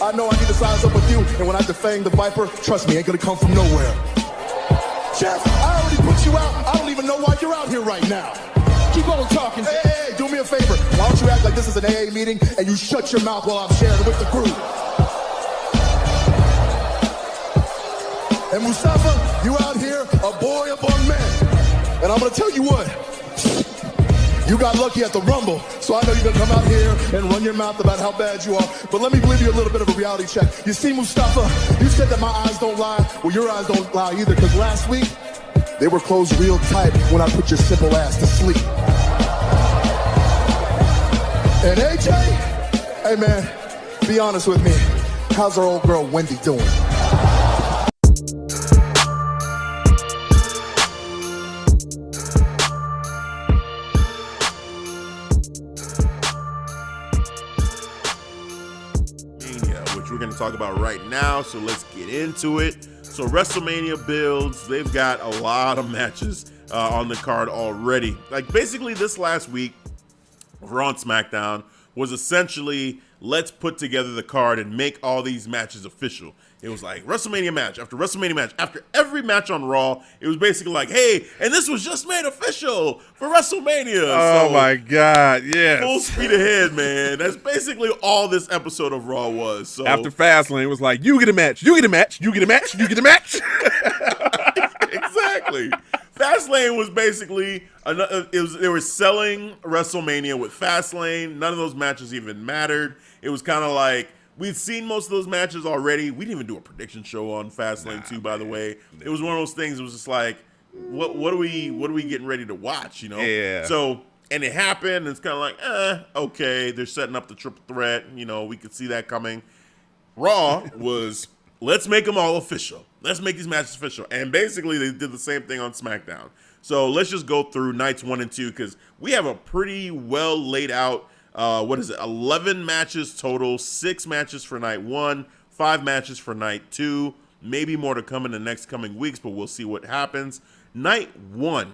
I know I need to size up with you, and when I defang the Viper, trust me, ain't gonna come from nowhere. Jeff, I already put you out. I don't even know why you're out here right now. Keep on talking. Hey, do me a favor. Why don't you act like this is an AA meeting and you shut your mouth while I'm sharing with the group? And Mustafa, you out here, a boy among men. And I'm gonna tell you what, you got lucky at the Rumble, so I know you're gonna come out here and run your mouth about how bad you are. But let me give you a little bit of a reality check. You see, Mustafa, you said that my eyes don't lie. Well, your eyes don't lie either, because last week, they were closed real tight when I put your simple ass to sleep. And AJ, hey man, be honest with me. How's our old girl Wendy doing? We're going to talk about right now, so let's get into it. So WrestleMania builds, they've got a lot of matches on the card already. Like basically this last week, Raw and SmackDown was essentially let's put together the card and make all these matches official. It was like WrestleMania match after WrestleMania match. After every match on Raw, it was basically like, hey, and this was just made official for WrestleMania. Oh, so, my God, yes. Full speed ahead, man. That's basically all this episode of Raw was. So after Fastlane, it was like, you get a match, you get a match, you get a match, you get a match. Exactly. Fastlane was basically, they were selling WrestleMania with Fastlane. None of those matches even mattered. It was kind of like, we'd seen most of those matches already. We didn't even do a prediction show on Fastlane 2, by the way. It was one of those things. It was just like, what are we getting ready to watch? You know? Yeah. So, and it happened. And it's kind of like, okay. They're setting up the triple threat. You know, we could see that coming. Raw was, let's make them all official. Let's make these matches official. And basically, they did the same thing on SmackDown. So let's just go through nights 1 and 2 because we have a pretty well laid out. 11 matches total, 6 matches for night 1, 5 matches for night 2, maybe more to come in the next coming weeks, but we'll see what happens. Night 1,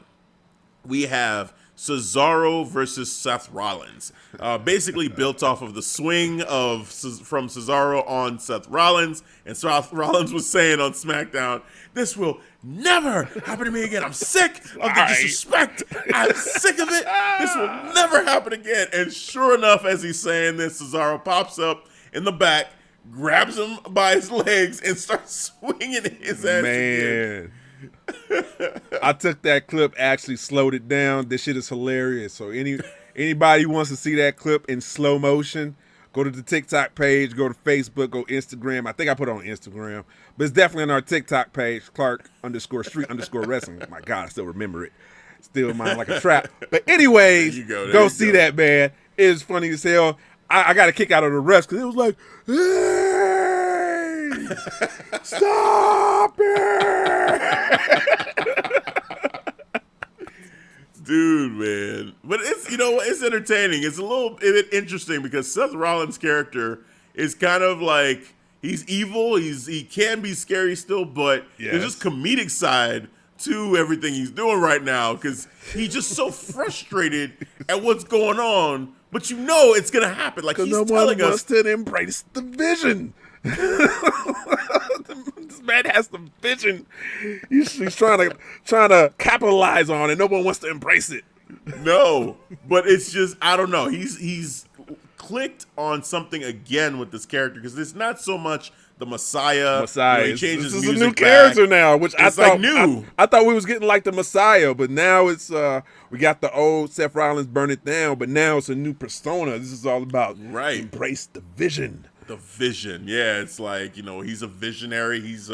we have Cesaro versus Seth Rollins, basically built off of the swing from Cesaro on Seth Rollins, and Seth Rollins was saying on SmackDown, this will never happen to me again. I'm sick of the disrespect. I'm sick of it. This will never happen again. And sure enough, as he's saying this, Cesaro pops up in the back, grabs him by his legs, and starts swinging his ass again. I took that clip, actually slowed it down. This shit is hilarious. So anybody who wants to see that clip in slow motion, go to the TikTok page, go to Facebook, go Instagram. I think I put it on Instagram, but it's definitely on our TikTok page, Clark_Street_Wrestling. My God, I still remember it. Still mine like a trap. But anyways, go see that, man. It's funny as hell. I got a kick out of the refs because it was like, hey, stop it. Dude, man. But it's entertaining. It's a little bit interesting because Seth Rollins' character is kind of like, he's evil. He can be scary still, but there's just comedic side to everything he's doing right now because he's just so frustrated at what's going on, but it's going to happen. Like he's telling us to embrace the vision. This man has the vision. He's trying to capitalize on it. No one wants to embrace it. No, but it's just, I don't know. He's clicked on something again with this character because it's not so much the Messiah. He changes this is music a new character back. now, which it's I thought like new. I thought we was getting like the Messiah, but now it's we got the old Seth Rollins burn it down, but now it's a new persona. This is all about embrace the vision. The vision, yeah. It's like, he's a visionary. He's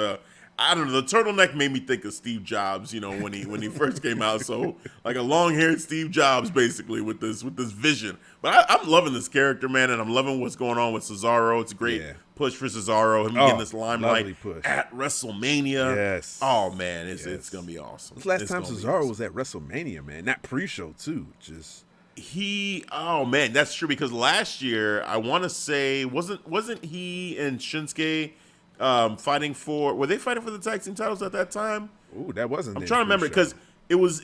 I don't know. The turtleneck made me think of Steve Jobs, when he first came out. So like a long-haired Steve Jobs, basically with this vision. But I'm loving this character, man, and I'm loving what's going on with Cesaro. It's a great push for Cesaro. Him getting this limelight at WrestleMania. Yes. Oh man, it's gonna be awesome. It's last time Cesaro was at WrestleMania, man. Not pre-show too. Just oh man, that's true because last year I want to say wasn't he and Shinsuke fighting for? Were they fighting for the tag team titles at that time? Ooh, that wasn't. I'm trying to remember because it was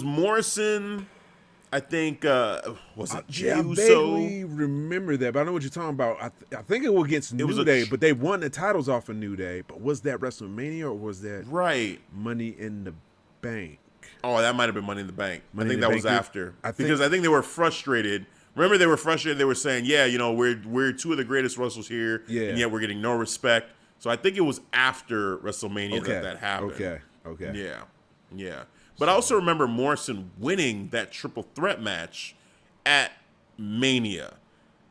Morrison I think was it Jey Yeah, I Uso? vaguely remember that, but I know what you're talking about. I think it was against New Day, but they won the titles off of New Day. But was that WrestleMania or was that Money in the Bank? Oh, that might have been Money in the Bank. I think that was after. Because I think they were frustrated. Remember, they were frustrated. They were saying, yeah, we're two of the greatest wrestlers here, and yet we're getting no respect. So I think it was after WrestleMania that happened. Okay. Yeah. But I also remember Morrison winning that triple threat match at Mania.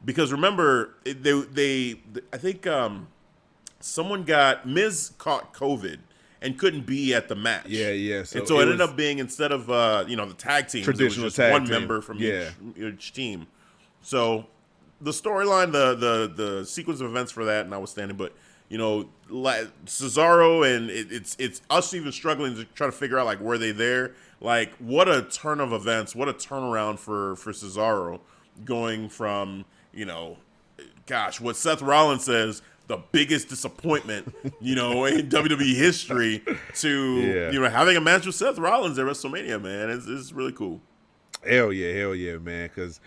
Because remember, I think someone Miz caught COVID and couldn't be at the match. Yeah. So it ended up being, instead of the tag teams, traditional, it was just tag one team. member from each team. So the storyline, the sequence of events for that, notwithstanding, but Cesaro, and it's us even struggling to try to figure out, like, were they there? Like, what a turn of events, what a turnaround for Cesaro, going from what Seth Rollins says, the biggest disappointment, in WWE history, to having a match with Seth Rollins at WrestleMania, man. It's really cool. Hell yeah, man. Because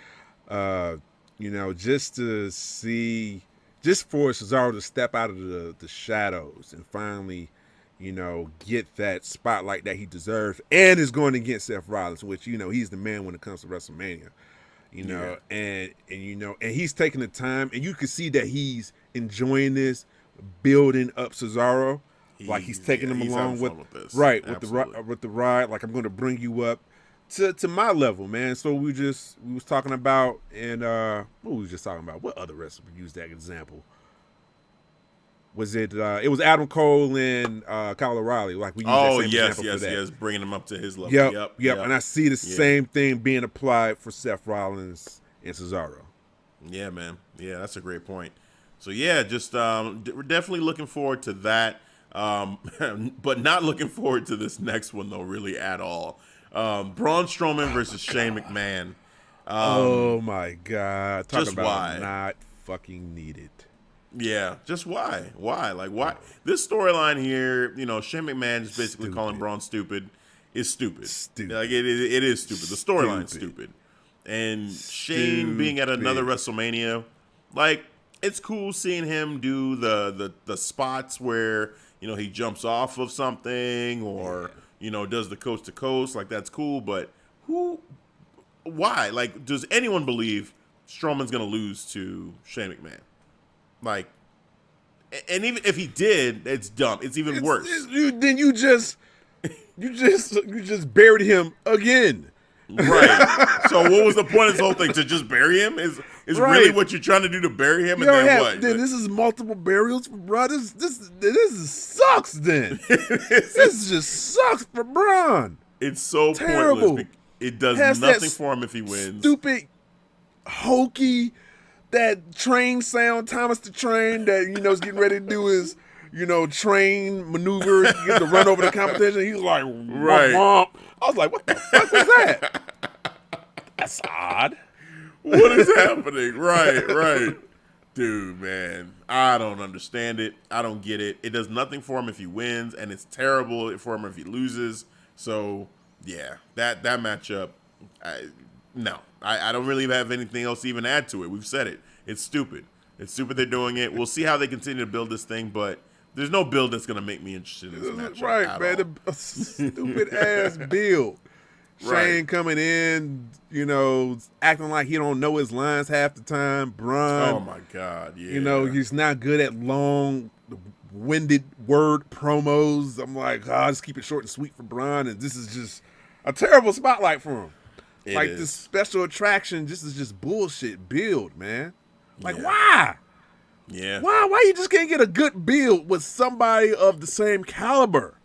just to see, just for Cesaro to step out of the shadows and finally, get that spotlight that he deserves, and is going against Seth Rollins, which he's the man when it comes to WrestleMania. And he's taking the time, and you can see that he's enjoying this, building up Cesaro, like he's taking him along with this. Right, with the ride. Like, I'm going to bring you up to my level, man. So we was talking about, and what we was just talking about? What other wrestler would use that example? Was it? It was Adam Cole and Kyle O'Reilly. Like, we use that same example for that. Yes, bringing him up to his level. Yep. And I see the same thing being applied for Seth Rollins and Cesaro. Yeah, man. Yeah, that's a great point. So yeah, just we're definitely looking forward to that, but not looking forward to this next one though, really at all. Braun Strowman versus Shane McMahon. Oh my God! Talk just about why not fucking needed. Yeah, just why? Why? Like, why? This storyline here, Shane McMahon is basically calling Braun stupid. Is stupid. Like, it is stupid. The storyline's stupid. And Shane being at another WrestleMania, like, it's cool seeing him do the spots where he jumps off of something or does the coast to coast. Like, that's cool, but why? Like, does anyone believe Strowman's gonna lose to Shane McMahon? Like, and even if he did, it's dumb. It's even worse. Then you just buried him again. Right. So what was the point of this whole thing? To just bury him? Is really what you're trying to do, to bury him? And then what? Then this is multiple burials for Braun. This sucks then. This just sucks for Braun. It's so terrible. Pointless. It does nothing for him if he wins. Stupid, hokey, that train sound, Thomas the Train, that is getting ready to do his train maneuver, get to run over the competition. He's like, right. Womp. I was like, what the fuck was that? That's odd. What is happening? Right. Dude, man, I don't understand it. I don't get it. It does nothing for him if he wins, and it's terrible for him if he loses. So, yeah, that matchup, I don't really have anything else to even add to it. We've said it. It's stupid. It's stupid they're doing it. We'll see how they continue to build this thing, but there's no build that's going to make me interested in this matchup. Right, man. A stupid-ass build. Shane coming in, acting like he don't know his lines half the time. Braun. Oh, my God, yeah. He's not good at long-winded word promos. I'm like, just keep it short and sweet for Braun, and this is just a terrible spotlight for him. This special attraction, this is just bullshit build, man. Like, why? Yeah. Why you just can't get a good build with somebody of the same caliber?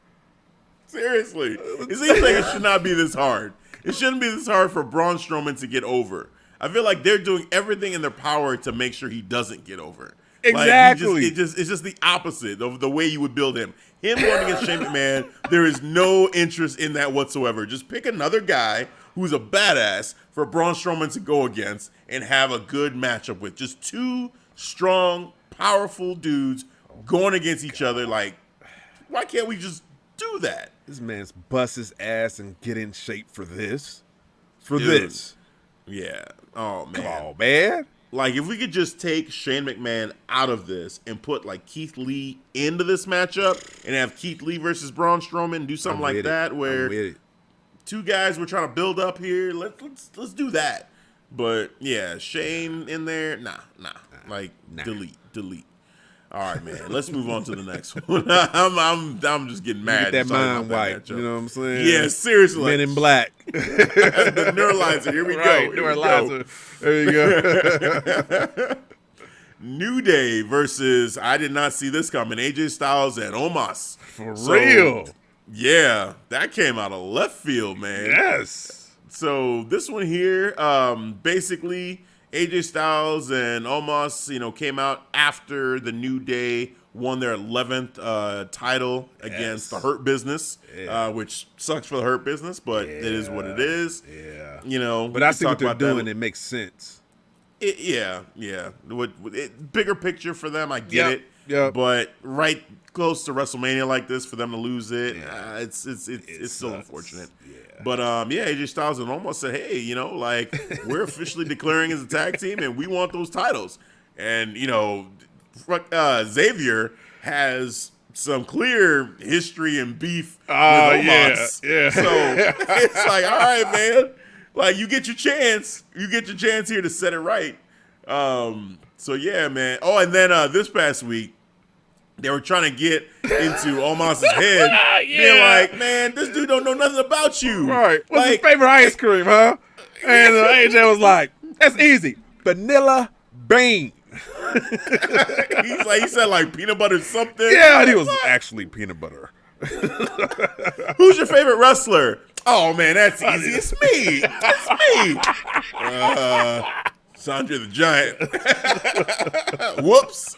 Seriously. It seems like it should not be this hard. It shouldn't be this hard for Braun Strowman to get over. I feel like they're doing everything in their power to make sure he doesn't get over. Exactly. Like, it's just the opposite of the way you would build him. Him going against Shane McMahon, there is no interest in that whatsoever. Just pick another guy who's a badass for Braun Strowman to go against and have a good matchup with. Just two strong, powerful dudes going against each other. Like, why can't we just do that? This man's bust his ass and get in shape for this. Dude, Yeah. Oh, man. Come on, man. Like, if we could just take Shane McMahon out of this and put, like, Keith Lee into this matchup and have Keith Lee versus Braun Strowman, do something like that where two guys we're trying to build up here. Let's do that. But, yeah, Shane in there, nah. Like, delete. All right, man. Let's move on to the next one. I'm just getting mad. Get that mind wipe. You know what I'm saying? Yeah, seriously. Men in Black. The neuralizer. Here we go. Neuralizer. There you go. New Day versus, I did not see this coming, AJ Styles and Omos. For real. Yeah, that came out of left field, man. Yes. So this one here, basically, AJ Styles and Omos, came out after the New Day won their 11th title against the Hurt Business, which sucks for the Hurt Business, but it is what it is. Yeah. But I see what they're doing. It makes sense. Yeah. Bigger picture for them, I get it. Yeah. But right close to WrestleMania like this, for them to lose it, it's still unfortunate. Yeah. But AJ Styles and Omos said, hey, we're officially declaring as a tag team, and we want those titles. And Xavier has some clear history and beef with Omos. Yeah. So it's like, all right, man. Like, you get your chance. You get your chance here to set it right. So, yeah, man. Oh, and then this past week, they were trying to get into Omos' head, being like, man, this dude don't know nothing about you. Right. What's his favorite ice cream, huh? And AJ was like, that's easy. Vanilla bean. He said like peanut butter something. Yeah, and he was actually peanut butter. Who's your favorite wrestler? Oh, man, that's easy. It's me. Sandra the Giant. Whoops.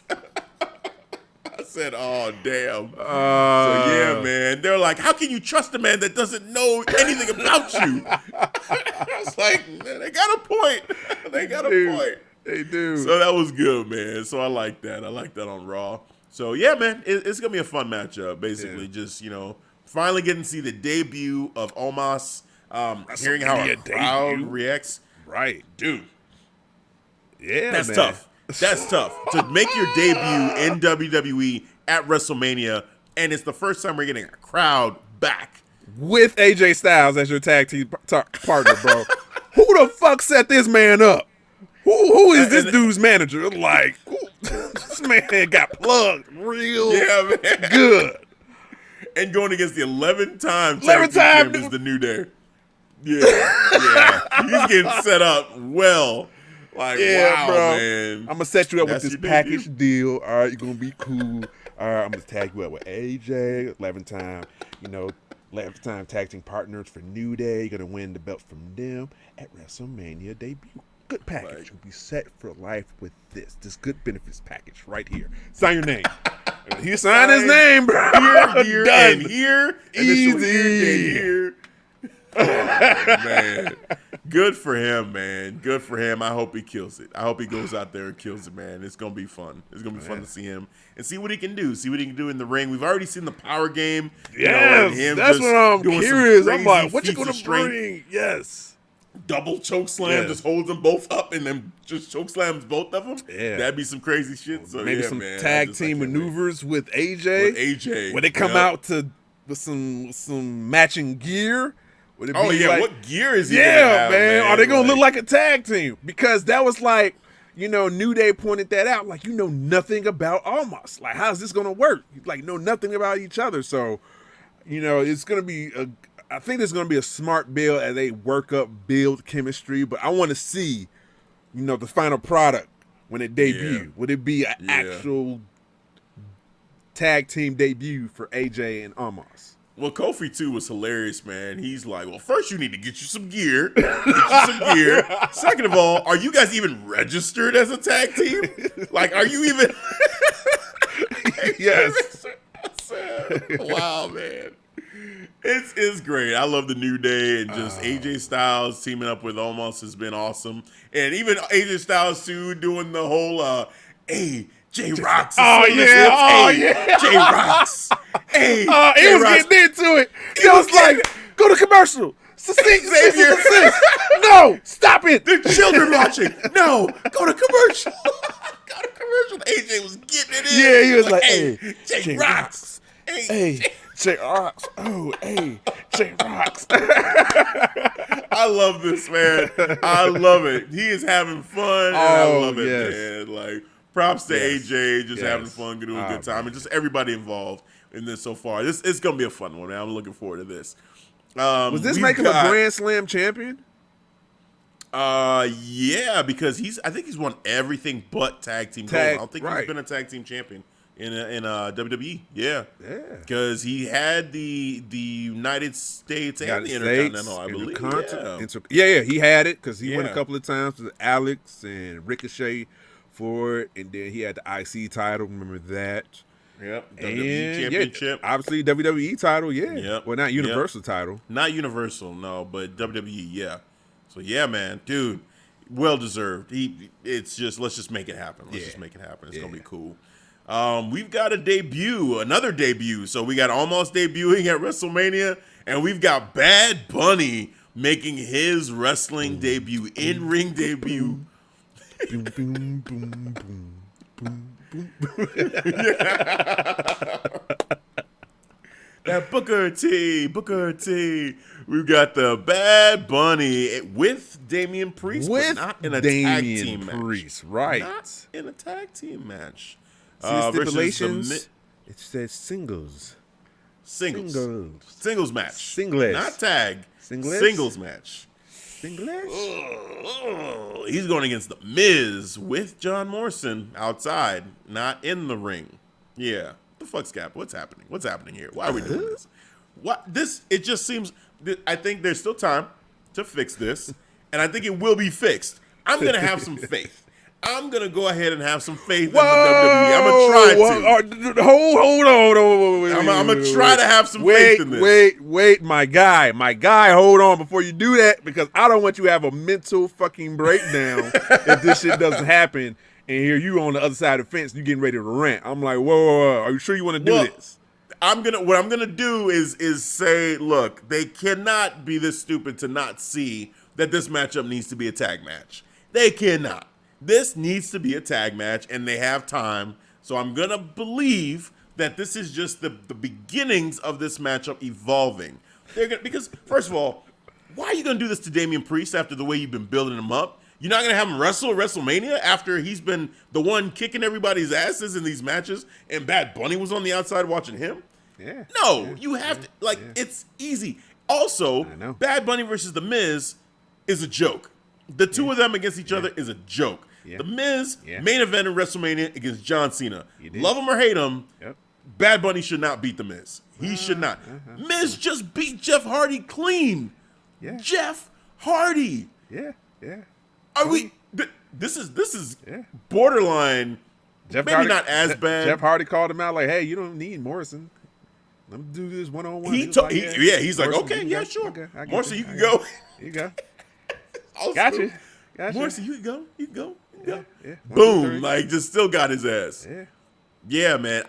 I said, oh, damn. So, yeah, man. They're like, how can you trust a man that doesn't know anything about you? I was like, man, they got a point. They do. So that was good, man. So I like that. I like that on Raw. So, yeah, man, it's going to be a fun matchup, basically. Just, finally getting to see the debut of Omos, hearing how a crowd reacts. Right. Dude. Yeah, That's man. tough. That's tough. To make your debut in WWE at WrestleMania, and it's the first time we're getting a crowd back. With AJ Styles as your tag team partner, bro. Who the fuck set this man up? Who is this dude's manager? Like, this man got plugged real good. And going against the 11-time tag team champions, the New Day. Yeah. He's getting set up well. Like, wow, bro. Man. I'm going to set you up with this package deal. All right, you're going to be cool. All right, I'm going to tag you up with AJ, 11-time, 11-time tag team partners for New Day. You're going to win the belt from them at WrestleMania debut. Good package. Right. You'll be set for life with this good benefits package right here. Sign your name. He signed his name, bro. Here, done. And here. Easy. Here. Oh, man. Good for him, man. Good for him. I hope he kills it. I hope he goes out there and kills it, man. It's going to be fun. It's going to be fun to see him and see what he can do. See what he can do in the ring. We've already seen the power game. Yes, that's what I'm curious. I'm like, what you going to bring? Yes. Double choke slam, just holds them both up and then just choke slams both of them. Yeah. That'd be some crazy shit. So, maybe some tag team maneuvers with AJ. When they come out with some matching gear. Would it be what gear is he gonna have, man? Are they gonna look like a tag team? Because that was like, New Day pointed that out. Like, nothing about Omos. Like, how's this gonna work? Like, know nothing about each other. So, it's gonna be I think there's gonna be a smart build as they build chemistry. But I want to see, the final product when it debut. Yeah. Would it be an actual tag team debut for AJ and Omos? Well, Kofi, too, was hilarious, man. He's like, well, first you need to get you some gear. Second of all, are you guys even registered as a tag team? Like, are you even? Yes. Wow, man. It's great. I love the New Day, and just AJ Styles teaming up with Omos has been awesome. And even AJ Styles, too, doing the whole, J Rocks. J Rocks. He was getting into it. He was like, go to commercial. Xavier. No, stop it. The children watching. No, go to commercial. Go to commercial. AJ was getting it in. Yeah, he was like, hey, Jay rocks. Hey, Jay rocks. Oh, hey, Jay rocks. I love this, man. I love it. He is having fun, and I love it, man. Like, props to AJ, just having fun, doing a good time, and just everybody involved in this so far. It's going to be a fun one, man. I'm looking forward to this. Was this make him a Grand Slam champion? Yeah, because I think he's won everything but tag team gold. I don't think he's been a tag team champion in WWE. Yeah, because he had the United States and the Intercontinental, I believe. He had it because he went a couple of times with Alex and Ricochet for it, and then he had the IC title. Remember that? Yep, WWE Championship. Obviously, WWE title, Well, not Universal title. Not Universal, no, but WWE, yeah. So, yeah, man, dude, well-deserved. It's just, let's just make it happen. Let's just make it happen. It's going to be cool. We've got another debut. So, we got Omos debuting at WrestleMania, and we've got Bad Bunny making his wrestling debut, in-ring debut. Boom, boom, boom, boom, boom. That Booker T. We've got the Bad Bunny with Damian Priest, but not in a tag team match. Right? Not in a tag team match. Stipulations. It says singles Singles match. Singles. Not tag. Singles match. He's going against The Miz with John Morrison outside, not in the ring. Yeah. The fuck's Cap? What's happening? What's happening here? Why are we doing this? It just seems, I think there's still time to fix this, and I think it will be fixed. I'm going to have some faith. I'm going to go ahead and have some faith in the WWE. I'm going to try to. Hold on. I'm going to try to have some faith in this. Wait, my guy, hold on before you do that, because I don't want you to have a mental fucking breakdown if this shit doesn't happen, and here you on the other side of the fence, you getting ready to rant. I'm like, whoa, are you sure you want to do this? What I'm gonna do is say, look, they cannot be this stupid to not see that this matchup needs to be a tag match. They cannot. This needs to be a tag match, and they have time. So I'm gonna believe that this is just the beginnings of this matchup evolving. Because first of all, why are you gonna do this to Damian Priest after the way you've been building him up? You're not gonna have him wrestle at WrestleMania after he's been the one kicking everybody's asses in these matches, and Bad Bunny was on the outside watching him. Yeah. No, you have to it's easy. Also, Bad Bunny versus The Miz is a joke. The two of them against each other is a joke. Yeah. The Miz main event in WrestleMania against John Cena. Love him or hate him, Bad Bunny should not beat The Miz. He should not. Miz just beat Jeff Hardy clean. Yeah. Jeff Hardy. Yeah. Are we? This is borderline. Not as bad. Jeff Hardy called him out like, "Hey, you don't need Morrison. Let me do this one-on-one." He's like, "Okay, yeah, sure. Okay, Morrison, you can go. You go. Gotcha. Morrison, you can go. Yeah. Boom! Just still got his ass. Yeah, man.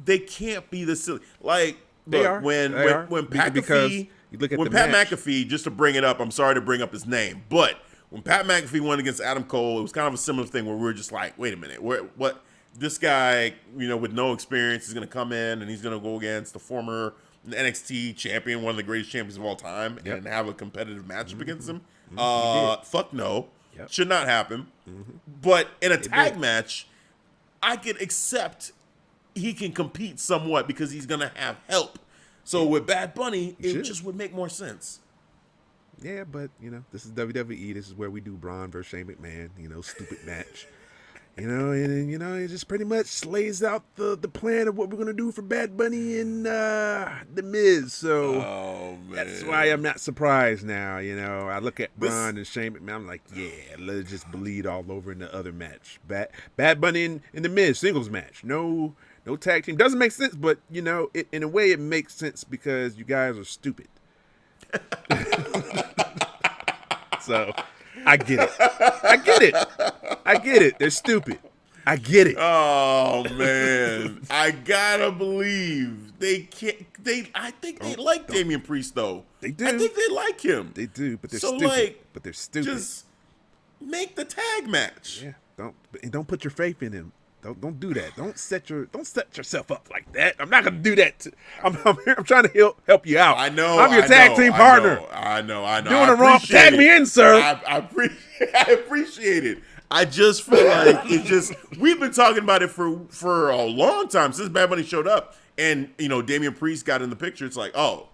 They can't be this silly. Like, look, when Pat McAfee, just to bring it up, I'm sorry to bring up his name, but when Pat McAfee went against Adam Cole, it was kind of a similar thing where we were just like, wait a minute, what? This guy, with no experience, is going to come in and he's going to go against the former NXT champion, one of the greatest champions of all time, and have a competitive matchup against him. Fuck no. Should not happen. But in a tag match, I can accept he can compete somewhat because he's going to have help. So with Bad Bunny, it just would make more sense. Yeah, but, this is WWE. This is where we do Braun versus Shane McMahon, stupid match. And it just pretty much lays out the plan of what we're going to do for Bad Bunny and The Miz. So that's why I'm not surprised now. I look at Braun and Shane McMahon, I'm like, yeah, let's just bleed all over in the other match. Bad Bunny and The Miz, singles match. No tag team. Doesn't make sense, but, in a way it makes sense because you guys are stupid. So I get it. They're stupid. I get it. Oh, man. I gotta believe they can't. I think they like Damian Priest though. They do. I think they like him. They do, but they're So, stupid. like, but they're stupid. Just make the tag match. Yeah. Don't put your faith in him. Don't do that. Don't set yourself up like that. I'm not gonna do that. I'm trying to help you out. I know. I'm your tag team partner. I know. Doing it wrong. Tag me in, sir. I appreciate it. I just feel like it's just we've been talking about it for a long time since Bad Bunny showed up, and Damian Priest got in the picture. It's like, oh,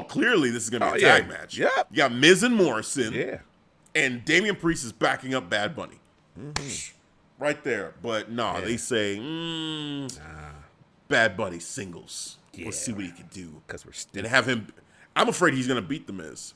clearly this is gonna be a tag match. Yep. You got Miz and Morrison. Yeah. And Damian Priest is backing up Bad Bunny. Mm-hmm. Right there. But no, they say, Bad Bunny singles. Yeah. Let's see what he can do. Because we're stupid. And have him. I'm afraid he's going to beat The Miz.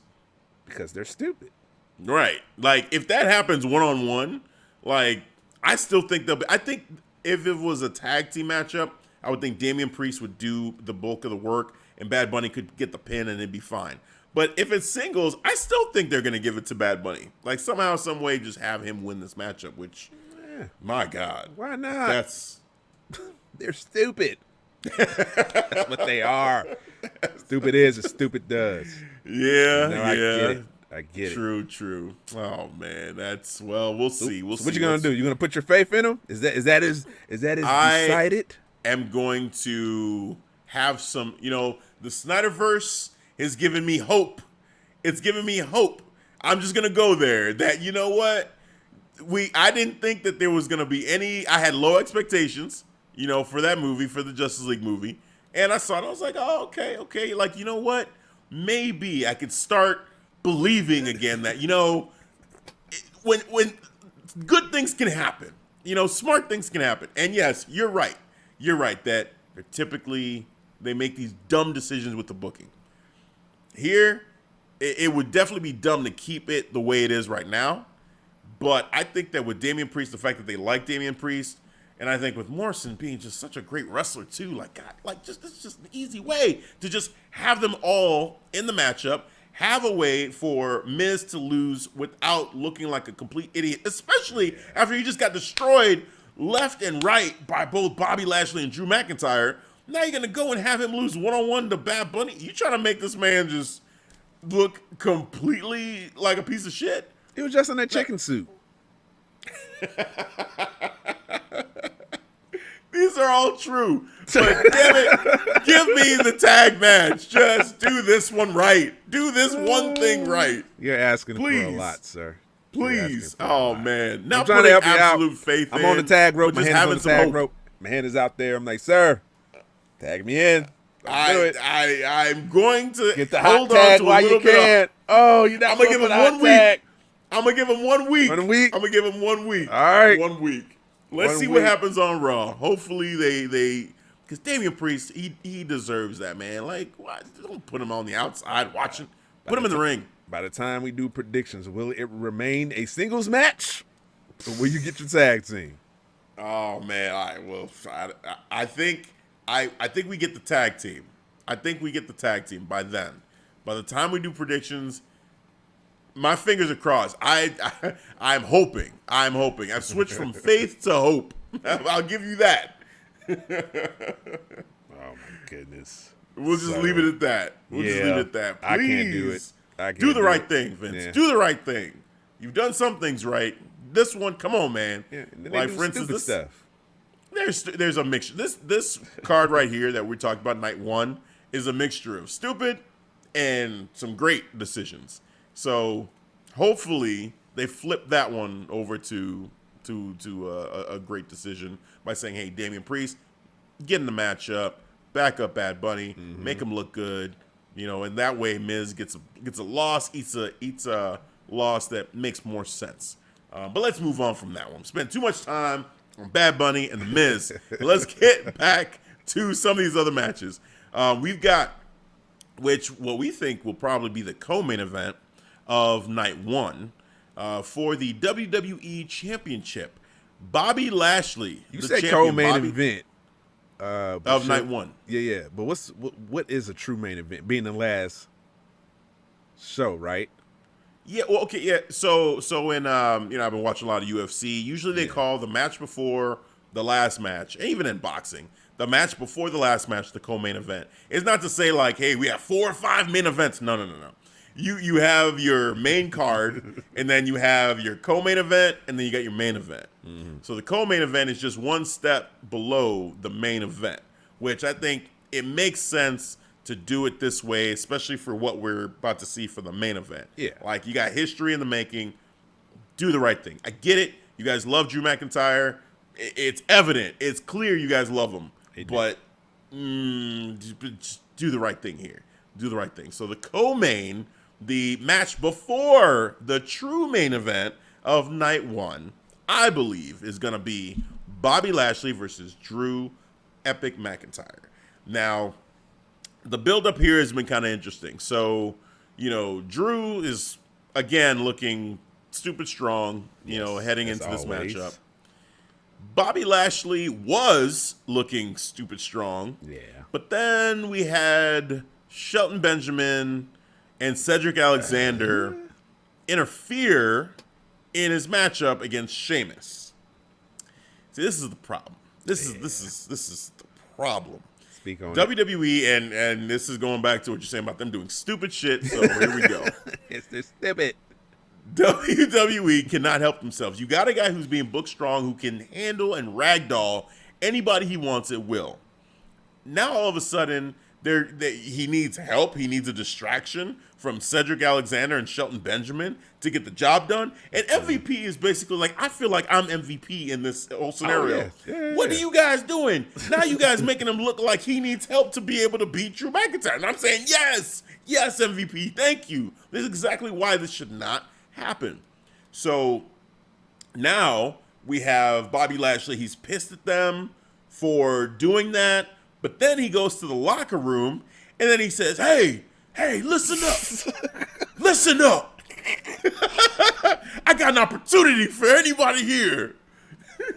Because they're stupid. Right. Like, if that happens one-on-one, like, I still think I think if it was a tag team matchup, I would think Damian Priest would do the bulk of the work and Bad Bunny could get the pin and it'd be fine. But if it's singles, I still think they're going to give it to Bad Bunny. Like, somehow, some way, just have him win this matchup, which, my God. Why not? They're stupid. That's what they are. Stupid is as stupid does. Yeah, I get it. True. Oh, man. We'll see. We'll see. What you going to do? You going to put your faith in him? Is that as decided? I am going to have some, the Snyderverse has given me hope. It's given me hope. I'm just gonna go there. That you know what, I didn't think that there was gonna be any. I had low expectations, for that movie, for the Justice League movie, and I saw it. I was like, oh, okay. Like, you know what? Maybe I could start believing again that when good things can happen, smart things can happen. And yes, you're right. You're right that they're typically they make these dumb decisions with the booking. Here, it would definitely be dumb to keep it the way it is right now. But I think that with Damian Priest, the fact that they like Damian Priest, and I think with Morrison being just such a great wrestler too, it's just an easy way to just have them all in the matchup, have a way for Miz to lose without looking like a complete idiot, especially after he just got destroyed left and right by both Bobby Lashley and Drew McIntyre. Now you're going to go and have him lose one-on-one to Bad Bunny? You trying to make this man just look completely like a piece of shit? He was just in that chicken suit. These are all true. But damn it, give me the tag match. Just do this one right. Do this one thing right. You're asking for a lot, sir. Please. Oh, man. Now I'm trying to help you out. Faith I'm on the tag rope. My hand is on the tag hope. rope. My hand is out there. I'm like, sir, tag me in. I'm going to get the hot tag while you can. Oh, you're not. I'm gonna give him 1 week. I'm gonna give him 1 week. 1 week. I'm gonna give him 1 week. All right. 1 week. Let's see what happens on Raw. Hopefully they because Damian Priest he deserves that, man. Like, why, don't put him on the outside watching. Put him in the ring. By the time we do predictions, will it remain a singles match, or will you get your tag team? Oh man, all right. Well, I think we get the tag team. I think we get the tag team by then. By the time we do predictions, my fingers are crossed. I'm hoping. I've switched from faith to hope. I'll give you that. Oh my goodness. We'll just leave it at that. Please. I can't do it. Do the right thing, Vince. Yeah. Do the right thing. You've done some things right. This one, come on, man. Yeah, like for instance, this stuff. There's a mixture. This card right here that we're talking about, night one, is a mixture of stupid and some great decisions. So hopefully they flip that one over to a great decision by saying, "Hey, Damian Priest, get in the matchup, back up Bad Bunny, make him look good." And that way Miz gets a loss, eats a loss that makes more sense. But let's move on from that one. Spend too much time on Bad Bunny and the Miz. Let's get back to some of these other matches. We've got, what we think will probably be the co-main event of night one for the WWE Championship. Bobby Lashley. You say co-main event. Of night one. Yeah. But what is a true main event? Being the last show, right? Yeah, well, okay, yeah. So in I've been watching a lot of UFC. Usually they call the match before the last match, and even in boxing, the match before the last match, the co-main event, is not to say like, hey, we have 4 or 5 main events. No. You have your main card, and then you have your co-main event, and then you got your main event. Mm-hmm. So the co-main event is just one step below the main event, which I think it makes sense to do it this way, especially for what we're about to see for the main event. Yeah. Like, you got history in the making. Do the right thing. I get it. You guys love Drew McIntyre. It's evident. It's clear you guys love him. But just do the right thing here. Do the right thing. So the co-main, the match before the true main event of night 1, I believe, is going to be Bobby Lashley versus Drew Epic McIntyre. Now, the build-up here has been kind of interesting. So, Drew is, again, looking stupid strong, heading into this matchup. Bobby Lashley was looking stupid strong. Yeah. But then we had Shelton Benjamin and Cedric Alexander interfere in his matchup against Sheamus. See, this is the problem. This is the problem. Speak on WWE, and this is going back to what you're saying about them doing stupid shit. So here we go. It's the stupid. WWE cannot help themselves. You got a guy who's being booked strong, who can handle and ragdoll anybody he wants at will. Now all of a sudden, he needs help. He needs a distraction from Cedric Alexander and Shelton Benjamin to get the job done. And MVP is basically like, I feel like I'm MVP in this whole scenario. What are you guys doing? Now you guys making him look like he needs help to be able to beat Drew McIntyre. And I'm saying, yes, MVP, thank you. This is exactly why this should not happen. So now we have Bobby Lashley. He's pissed at them for doing that. But then he goes to the locker room and then he says, hey, listen up. Listen up. I got an opportunity for anybody here.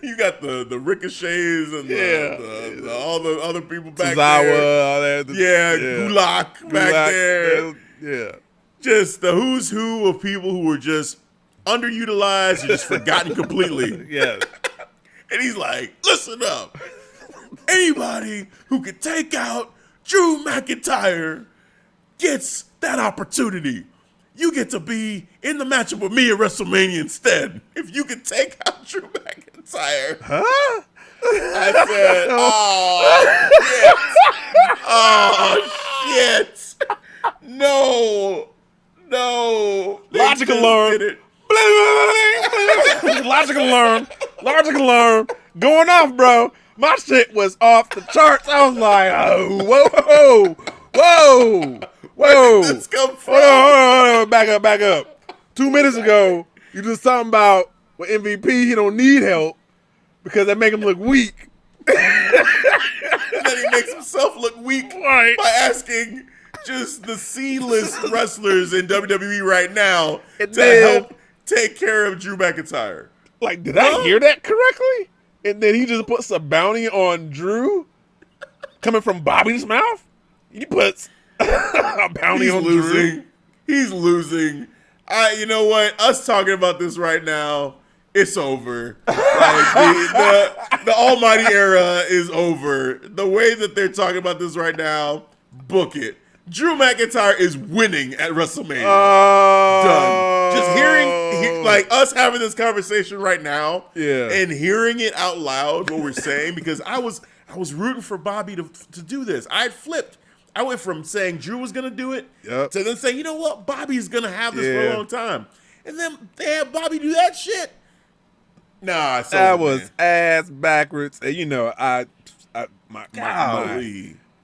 You got the ricochets and all the other people back there. All that. Gulak back there. Yeah. Just the who's who of people who were just underutilized and just forgotten completely. Yeah. And he's like, listen up. Anybody who can take out Drew McIntyre gets that opportunity. You get to be in the matchup with me at WrestleMania instead. If you can take out Drew McIntyre. Huh? I said, oh, shit. No. Logical learn. Logical learn. Going off, bro. My shit was off the charts. I was like, oh, whoa. Where did this come from? Hold on. Back up. 2 minutes ago, you just talking about with MVP, he don't need help because that make him look weak. And then he makes himself look weak by asking just the C-list wrestlers in WWE right now to help take care of Drew McIntyre. Like, did I hear that correctly? And then he just puts a bounty on Drew coming from Bobby's mouth? He puts a bounty on Drew. He's losing. You know what? Us talking about this right now, it's over. Like the Almighty era is over. The way that they're talking about this right now, book it. Drew McIntyre is winning at WrestleMania. Done. Just hearing, like us having this conversation right now, and hearing it out loud, what we're saying, because I was rooting for Bobby to do this. I had flipped. I went from saying Drew was going to do it to then saying, you know what, Bobby's going to have this for a long time. And then they had Bobby do that shit. Nah, that was ass backwards. And you know,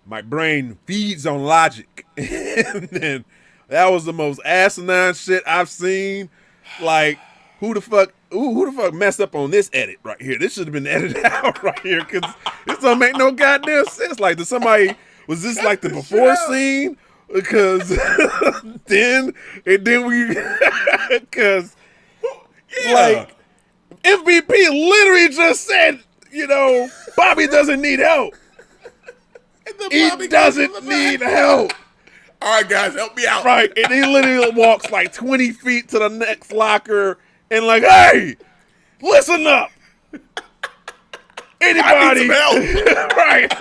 my brain feeds on logic. And then that was the most asinine shit I've seen. Like, who the fuck messed up on this edit right here? This should have been edited out right here because this don't make no goddamn sense. Like, was this like the before scene? Because then we, because like MVP literally just said, you know, Bobby doesn't need help. He doesn't need help. All right, guys, help me out. Right, and he literally walks like 20 feet to the next locker and like, hey, listen up. Anybody? I need some help. Right.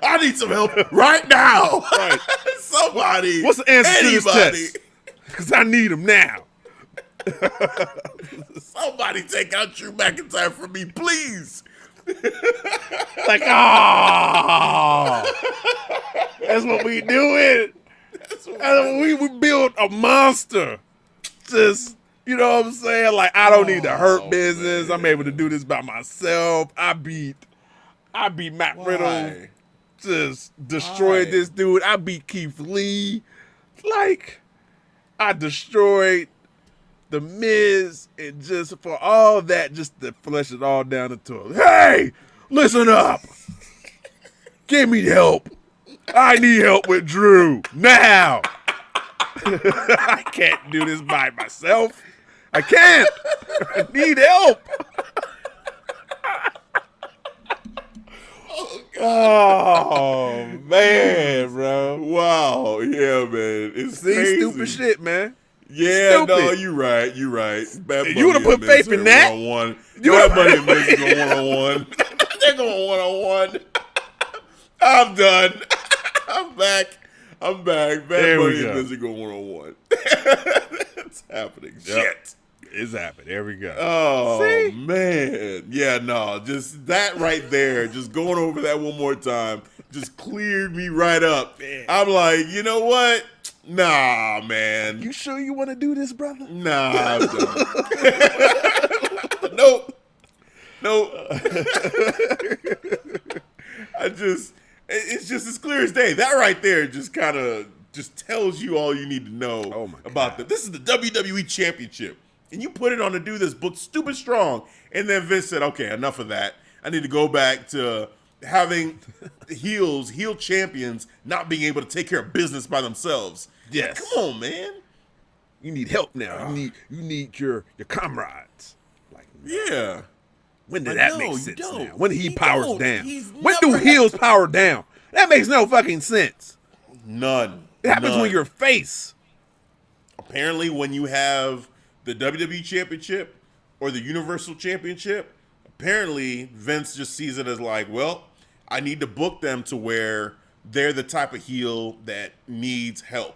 I need some help right now. Right. Somebody. What's the answer to this anybody. test? Because I need them now. Somebody take out Drew McIntyre for me, please. Like, oh, that's what we doing. We build a monster. Just, you know what I'm saying? Like, I don't need the hurt business. Man. I'm able to do this by myself. I beat Matt Riddle. Just destroyed this dude. I beat Keith Lee. Like, I destroyed The Miz, and just for all that, just to flesh it all down into it. Hey, listen up. Give me help. I need help with Drew now. I can't do this by myself. I can't. I need help. Oh, man, bro. Wow. Yeah, man. It's crazy. Stupid shit, man. Yeah, Stupid. No, you're right. You're right. You would have put faith in that? One-on-one. Bad Bunny and Miz is going one-on-one. They're going one-on-one. I'm done. I'm back. Bad Bunny and Miz are going one-on-one. It's happening. Yep. Shit. It's happening. There we go. Oh, See? man. Yeah, no, just that right there, just going over that one more time, just cleared me right up. Man. I'm like, you know what? Nah, man. You sure you want to do this, brother? Nah, I'm done. Nope. It's just as clear as day. That right there just kind of just tells you all you need to know about that. This is the WWE Championship. And you put it on a dude that's booked stupid strong. And then Vince said, okay, enough of that. I need to go back to having heel champions not being able to take care of business by themselves. Yes. Like, come on, man. You need help now. You need your comrades. Like, yeah. When did that make sense now? When he powers don't. down? He's When do never heels power down? That makes no fucking sense. None. It happens when you're face. Apparently, when you have the WWE Championship or the Universal Championship, apparently Vince just sees it as like, well, I need to book them to where they're the type of heel that needs help,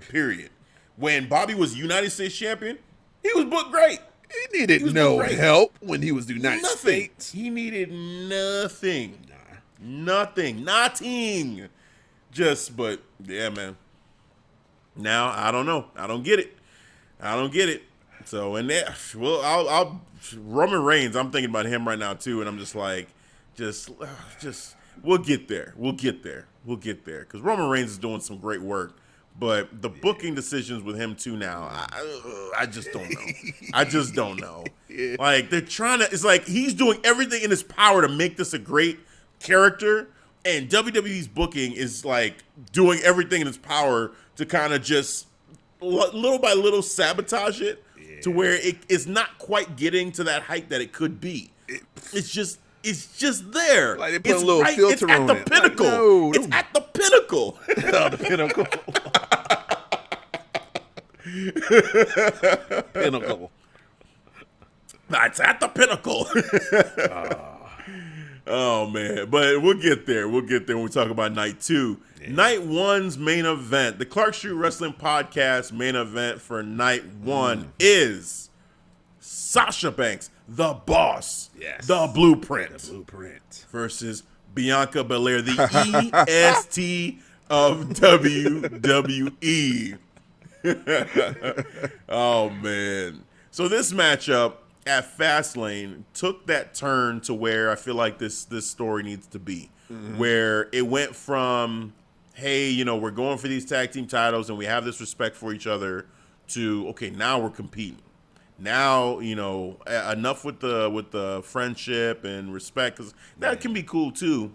period. When Bobby was United States Champion, he was booked great. He needed no help when he was the United States. He needed nothing. Nothing. But yeah, man. Now, I don't know. I don't get it. So, and that, well, I'll Roman Reigns, I'm thinking about him right now too, and I'm just like, just we'll get there. Because Roman Reigns is doing some great work, but the booking decisions with him too now, I just don't know. Like, they're trying to, it's like he's doing everything in his power to make this a great character, and WWE's booking is like doing everything in its power to kind of just little by little sabotage it to where it is not quite getting to that height that it could be. It's just there. Like they put a little filter on it. It's at the pinnacle. Like, it's at the pinnacle. The pinnacle. Pinnacle. It's at the pinnacle. Oh, man. But we'll get there. We'll get there when we talk about night 2. Yeah. Night 1's main event, the Clark Street Wrestling Podcast main event for night 1 is Sasha Banks, the boss, the blueprint, versus Bianca Belair, the EST of WWE. Oh, man. So this matchup at Fastlane took that turn to where I feel like this story needs to be, where it went from, hey, you know, we're going for these tag team titles and we have this respect for each other, to, okay, now we're competing. Now, you know, enough with the friendship and respect, because that can be cool too.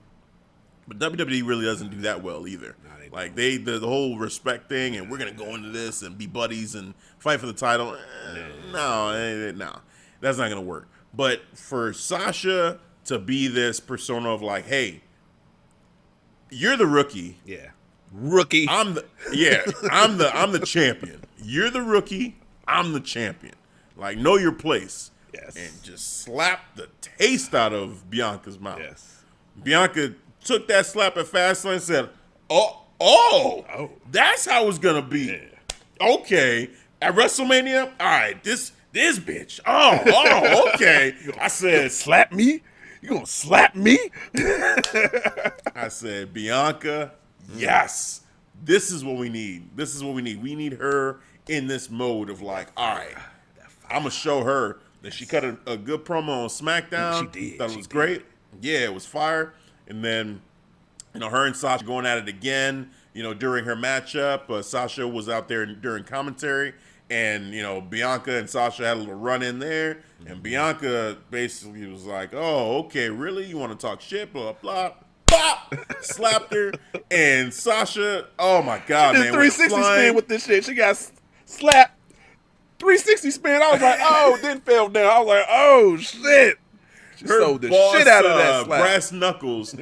But WWE really doesn't do that well either. Like the whole respect thing, and we're gonna go into this and be buddies and fight for the title. No, that's not gonna work. But for Sasha to be this persona of like, hey, you're the rookie. Yeah, rookie. I'm the champion. You're the rookie. I'm the champion. Like, know your place. and just slapped the taste out of Bianca's mouth. Yes. Bianca took that slap at Fastlane and said, oh, that's how it's going to be. Yeah. Okay. At WrestleMania, all right, this bitch. Oh, okay. I said, slap me? You gonna slap me? I said, Bianca, yes. This is what we need. This is what we need. We need her in this mode of like, all right, I'm going to show her that she cut a good promo on SmackDown. She did. That was great. Yeah, it was fire. And then, her and Sasha going at it again, during her matchup. Sasha was out there during commentary. And, Bianca and Sasha had a little run in there. And Bianca basically was like, oh, okay, really? You want to talk shit? Blah, blah. Pop! Slapped her. And Sasha, oh, my God, man. 360 spin with this shit. She got slapped. 360 spin. I was like, oh, then fell down. I was like, oh, shit. She sold the shit out of that slap. Brass knuckles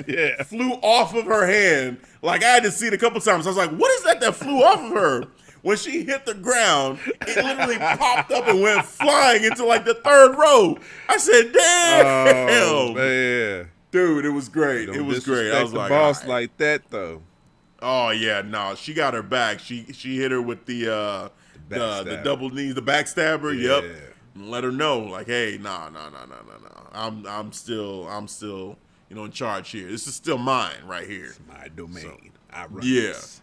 flew off of her hand. Like, I had to see it a couple times. I was like, what is that flew off of her? When she hit the ground, it literally popped up and went flying into like the third row. I said, damn. Oh, man. Dude, it was great. It was great. I was the like, boss right. like that, though. Oh, yeah. No, she got her back. She hit her with the double knees, the backstabber. Yeah. Yep. And let her know, like, hey, no. I'm still, in charge here. This is still mine right here. It's my domain. So, I run this.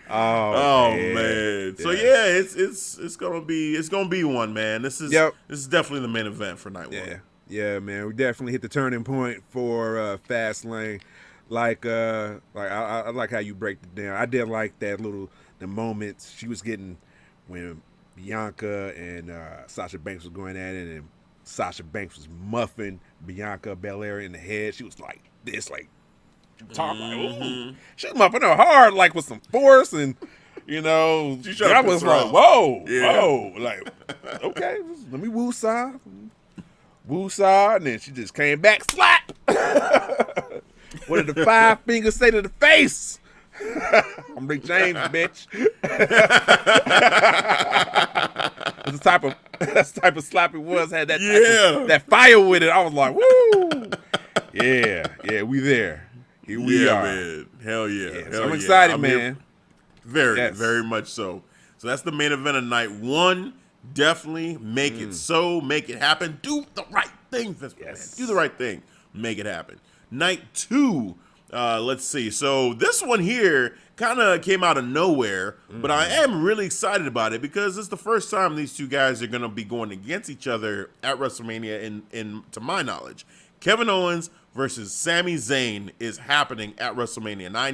Oh man. So it's gonna be one, man. This is definitely the main event for night one. Yeah, man. We definitely hit the turning point for Fastlane. Like I like how you break it down. I did like the moments she was getting when Bianca and Sasha Banks was going at it, and Sasha Banks was muffing Bianca Belair in the head. She was like this, like talking like, ooh. She was muffing her hard, like with some force, and I was like, whoa, like, okay, let me woosah, and then she just came back, slap. What did the 5 fingers say to the face? I'm Rick James, bitch. That's the type of slap it was. Had that fire with it. I was like, woo. Yeah, we there. Here we are. Man. Hell yeah. So I'm excited, man. Very much so. So that's the main event of night one. Definitely make it so. Make it happen. Do the right thing, Vince McMahon. Do the right thing. Make it happen. Night two. Let's see. So this one here kind of came out of nowhere, but I am really excited about it because it's the first time these two guys are going to be going against each other at WrestleMania. In to my knowledge, Kevin Owens versus Sami Zayn is happening at WrestleMania, and I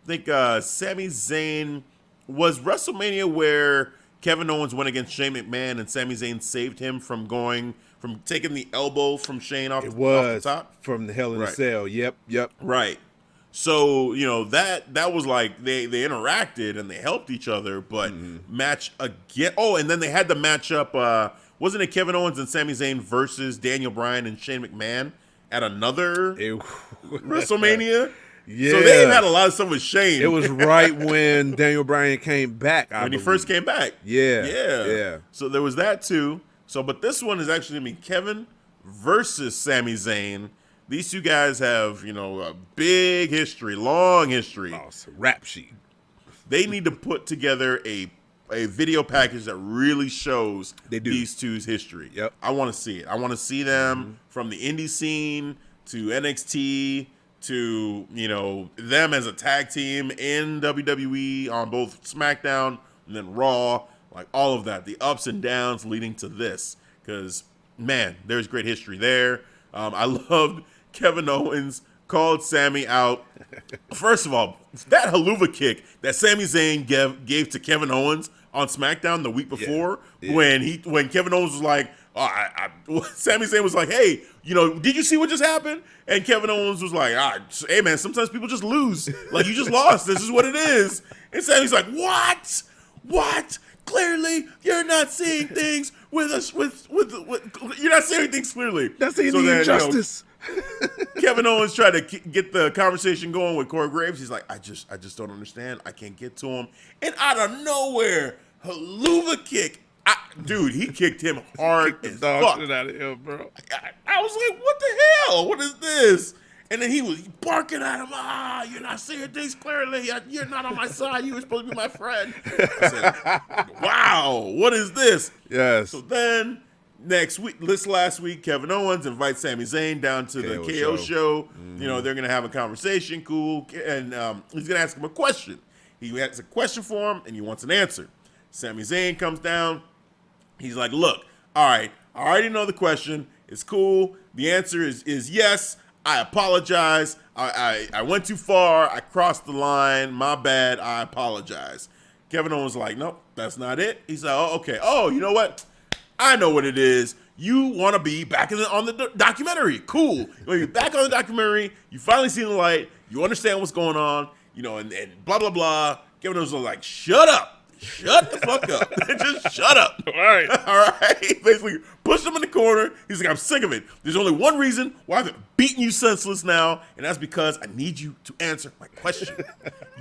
think Sami Zayn was WrestleMania where Kevin Owens went against Shane McMahon, and Sami Zayn saved him from taking the elbow from Shane off the top. From the Hell in a Cell. Yep. Right. So, that was like they interacted and they helped each other, but match again. Oh, and then they had the matchup. Wasn't it Kevin Owens and Sami Zayn versus Daniel Bryan and Shane McMahon at another WrestleMania? Yeah. So they had a lot of stuff with Shane. It was right when Daniel Bryan came back. When he first came back. Yeah. So there was that too. So, but this one is actually going to be Kevin versus Sami Zayn. These two guys have, a big history, long history. Oh, it's a rap sheet. They need to put together a video package that really shows these two's history. Yep. I want to see it. I want to see them from the indie scene to NXT to, them as a tag team in WWE on both SmackDown and then Raw. Like all of that, the ups and downs leading to this. Because, man, there's great history there. I loved Kevin Owens called Sami out. First of all, that haluva kick that Sami Zayn gave to Kevin Owens on SmackDown the week before, when Kevin Owens was like, Sami Zayn was like, hey, did you see what just happened? And Kevin Owens was like, hey, man, sometimes people just lose. Like, you just lost. This is what it is. And Sami's like, what? Clearly, you're not seeing things you're not saying anything clearly. That's the injustice. Kevin Owens tried to get the conversation going with Corey Graves. He's like, I just don't understand. I can't get to him. And out of nowhere, haluva kick. Dude, he kicked him hard as fuck. Shit out of him, bro. I was like, what the hell? What is this? And then he was barking at him. You're not saying things clearly. You're not on my side. You were supposed to be my friend. I said, wow, what is this? Yes. So then last week, Kevin Owens invites Sami Zayn down to the KO show. Mm-hmm. You know, they're going to have a conversation, cool. And he's going to ask him a question. He has a question for him, and he wants an answer. Sami Zayn comes down. He's like, look, all right, I already know the question. It's cool. The answer is yes. I apologize. I went too far. I crossed the line. My bad. I apologize. Kevin Owens was like, nope, that's not it. He's like, oh, okay. Oh, you know what? I know what it is. You want to be back on the documentary. Cool. You want to be back on the documentary. You finally seen the light. You understand what's going on. You know, and blah, blah, blah. Kevin Owens was like, shut up. Shut the fuck up. Just shut up. All right. All right. Basically, pushed him in the corner. He's like, I'm sick of it. There's only one reason why I've beaten you senseless now, and that's because I need you to answer my question.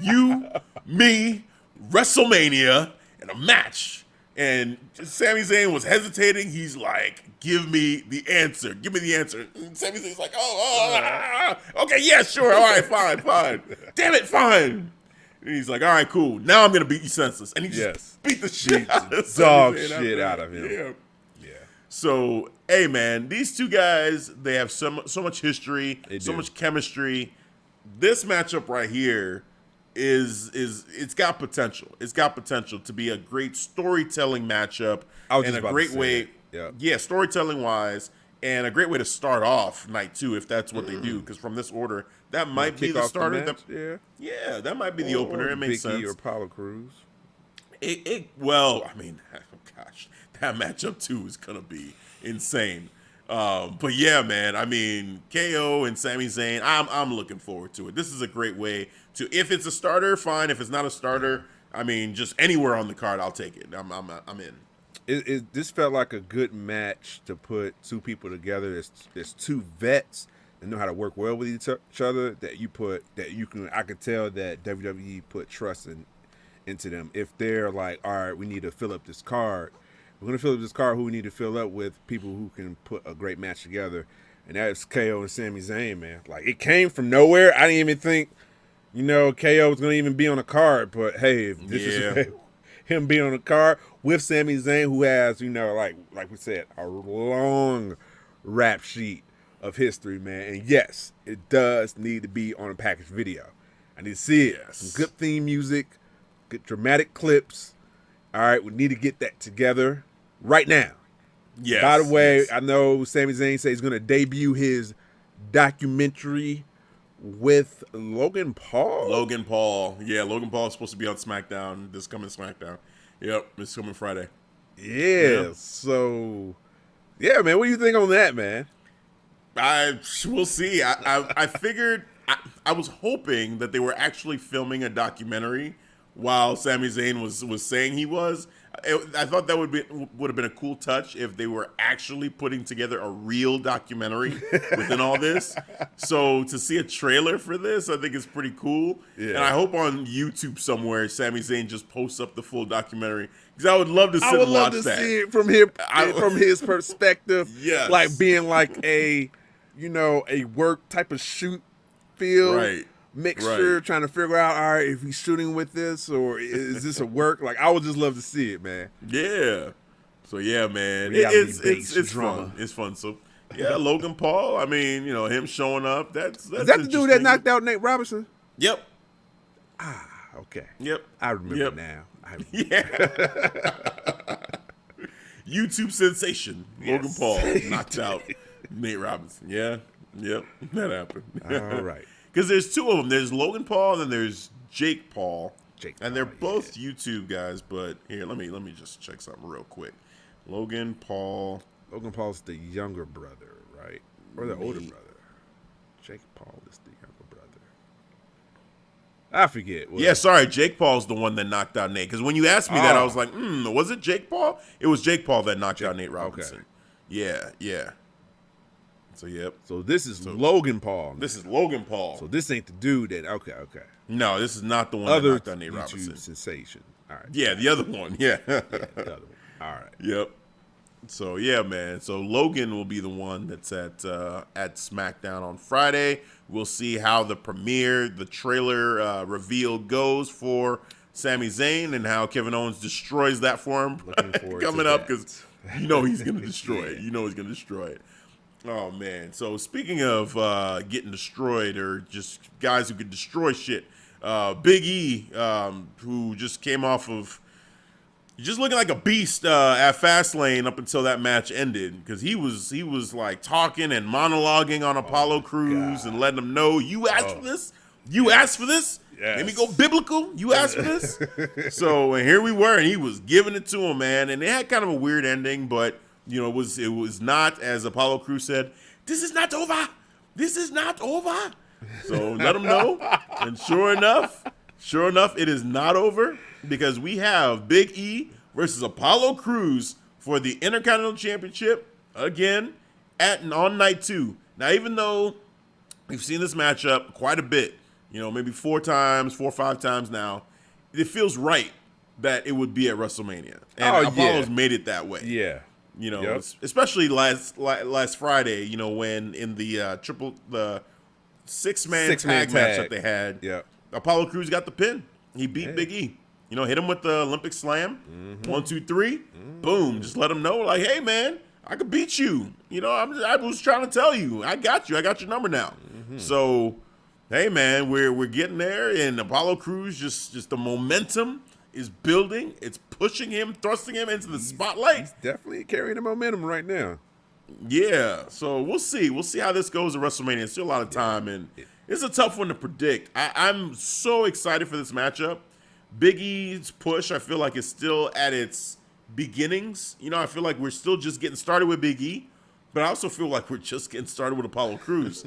You, me, WrestleMania, and a match. And Sami Zayn was hesitating. He's like, give me the answer. Give me the answer. And Sami Zayn's like, okay, yeah, sure. All right, fine. Damn it, fine. And he's like, all right, cool. Now I'm going to beat you senseless. And he just beat the shit out of dog shit out of him. Yeah. So, hey, man, these two guys, they have so much history, so much chemistry. This matchup right here it's got potential. It's got potential to be a great storytelling matchup and a great way. Yeah, storytelling wise. And a great way to start off night 2 if that's what they do. Because from this order, that might be the starter. Yeah, that might be the opener. It makes sense. Or Apollo Crews. Well, I mean, gosh, that matchup 2 is going to be insane. But yeah, man, I mean, KO and Sami Zayn, I'm looking forward to it. This is a great way to, if it's a starter, fine. If it's not a starter, I mean, just anywhere on the card, I'll take it. I'm in. This felt like a good match to put two people together. There's two vets that know how to work well with each other. I could tell that WWE put trust into them. If they're like, all right, we need to fill up this card. We're gonna fill up this card. Who we need to fill up with people who can put a great match together, and that's KO and Sami Zayn, man. Like, it came from nowhere. I didn't even think, KO was gonna even be on a card. But hey, if this is him being on a card with Sami Zayn, who has, like we said, a long rap sheet of history, man. And yes, it does need to be on a package video. I need to see it. Yes. Some good theme music, good dramatic clips. All right, we need to get that together right now. Yes. By the way, I know Sami Zayn says he's going to debut his documentary with Logan Paul. Logan Paul. Yeah, Logan Paul is supposed to be on SmackDown, this coming SmackDown. Yep, it's coming Friday. Yeah, so, yeah, man, what do you think on that, man? We'll see. I figured, I was hoping that they were actually filming a documentary while Sami Zayn was saying he was. I thought that would have been a cool touch if they were actually putting together a real documentary within all this. So to see a trailer for this, I think is pretty cool. Yeah. And I hope on YouTube somewhere, Sami Zayn just posts up the full documentary, because I would love to sit and watch that. I would love to see it from his perspective. Yes. Like being like a work type of shoot feel. Mixture, trying to figure out, all right, if he's shooting with this or is this a work? Like, I would just love to see it, man. Yeah. So yeah, man, it's fun. It's fun. So yeah, Logan Paul. I mean, him showing up. That's is that the dude that knocked out Nate Robinson? Yep. Okay. Yep. I remember now. Yeah. YouTube sensation. Logan Paul knocked out Nate Robinson. Yeah. Yep. That happened. All right. Because there's two of them. There's Logan Paul and then there's Jake Paul. And they're both YouTube guys. But here, let me just check something real quick. Logan Paul. Logan Paul's the younger brother, right? Or the older brother. Jake Paul is the younger brother. I forget. Yeah, sorry, Jake Paul's the one that knocked out Nate. Because when you asked me that, I was like, was it Jake Paul? It was Jake Paul that knocked out Nate Robinson. Okay. Yeah. So, yep. So this is Logan Paul. This is Logan Paul. So this ain't the dude that. Okay. No, this is not the one that knocked out Nate YouTube Robinson. sensation. All right. Yeah, the other one. Yeah. The other one. All right. Yep. So yeah, man. So Logan will be the one that's at SmackDown on Friday. We'll see how the trailer reveal goes for Sami Zayn and how Kevin Owens destroys that for him coming up, because he's gonna destroy it. He's gonna destroy it. Oh man. So speaking of getting destroyed, or just guys who can destroy shit, Big E, who just came off of just looking like a beast at Fastlane up until that match ended, because he was like talking and monologuing on Apollo Crews and letting them know, you asked for this, asked for this. Yes. Let me go biblical. You asked for this. So and here we were, and he was giving it to him, man. And it had kind of a weird ending, but it was not, as Apollo Crews said, this is not over. This is not over. So let him know. And sure enough, it is not over, because we have Big E versus Apollo Crews for the Intercontinental Championship again on night 2. Now, even though we've seen this matchup quite a bit, maybe 4 or 5 times now, it feels right that it would be at WrestleMania. And Apollo's made it that way. Yeah. Especially last Friday, when in the 6-man tag match that they had, Apollo Crews got the pin. He beat Big E. Hit him with the Olympic Slam. 1, 2, 3. Boom. Just let him know, like, hey, man, I could beat you. I was trying to tell you. I got you. I got your number now. So, hey, man, we're getting there. And Apollo Crews, just the momentum is building. It's pushing him, thrusting him into the spotlight. He's definitely carrying the momentum right now. Yeah. So we'll see. We'll see how this goes at WrestleMania. It's still a lot of time, and it's a tough one to predict. I'm so excited for this matchup. Big E's push, I feel like, is still at its beginnings. I feel like we're still just getting started with Big E, but I also feel like we're just getting started with Apollo Crews.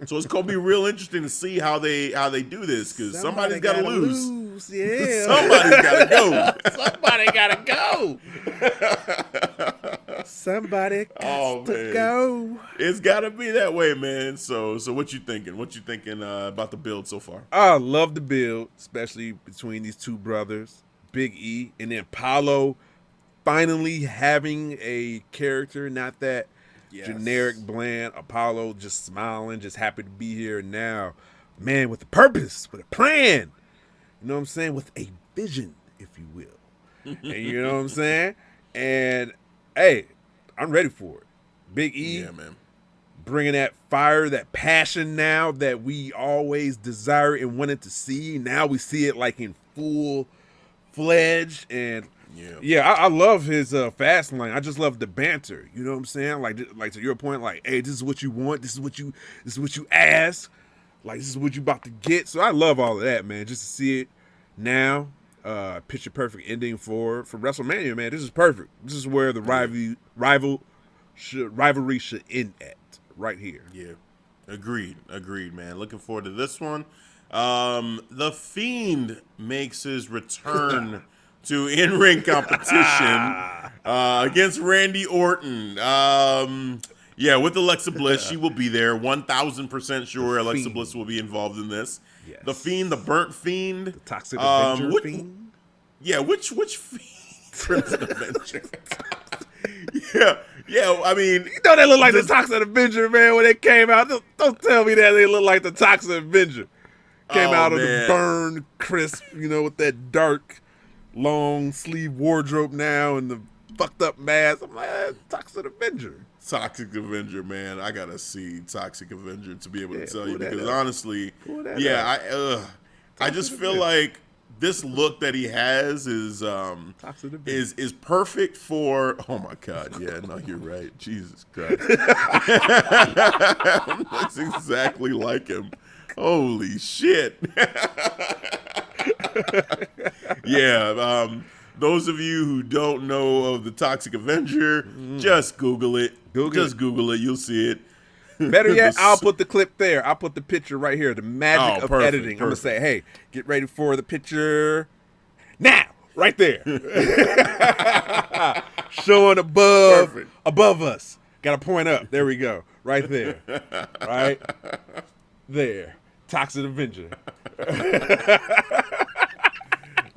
So it's going to be real interesting to see how they do this, because somebody's got to lose. Yeah. Somebody's got to go. Somebody got to go. Somebody got to go. It's got to be that way, man. So what you thinking? What you thinking about the build so far? I love the build, especially between these two brothers, Big E, and then Apollo finally having a character, not that generic bland Apollo just smiling, just happy to be here now. Man, with a purpose, with a plan. You know what I'm saying? With a vision, if you will. And you know what I'm saying? And, hey, I'm ready for it. Big E, man, bringing that fire, that passion now that we always desire and wanted to see. Now we see it like in full-fledged. And, I love his fast line. I just love the banter. You know what I'm saying? Like to your point, like, hey, this is what you want. This is what you ask. Like, this is what you about to get. So I love all of that, man. Just to see it now, picture perfect ending for WrestleMania, man. This is perfect. This is where the rivalry should end at, right here. Yeah, agreed, man. Looking forward to this one. The Fiend makes his return to in-ring competition against Randy Orton. With Alexa Bliss, she will be there. 1,000% sure Alexa Bliss will be involved in this. Yes. The Fiend, the Burnt Fiend. The Toxic Avenger Fiend? Yeah, which Fiend? Crimson Avenger. Yeah, I mean... You know they look like the Toxic Avenger, man, when they came out. Don't tell me that they look like the Toxic Avenger. Came out of the burn, crisp, with that dark, long sleeve wardrobe now and the fucked up mask. I'm like, Toxic Avenger. Toxic Avenger, man. I gotta see Toxic Avenger to be able to tell you, because honestly, I just feel like this look that he has is perfect for. Oh my God, yeah, no, you're right. Jesus Christ, looks exactly like him. Holy shit. Those of you who don't know of the Toxic Avenger, just Google it. Just Google it. You'll see it. Better yet, I'll put the clip there. I'll put the picture right here. The magic of perfect, editing. I'm going to say, hey, get ready for the picture now. Right there. Showing above us. Got to point up. There we go. Right there. Right there. Toxic Avenger.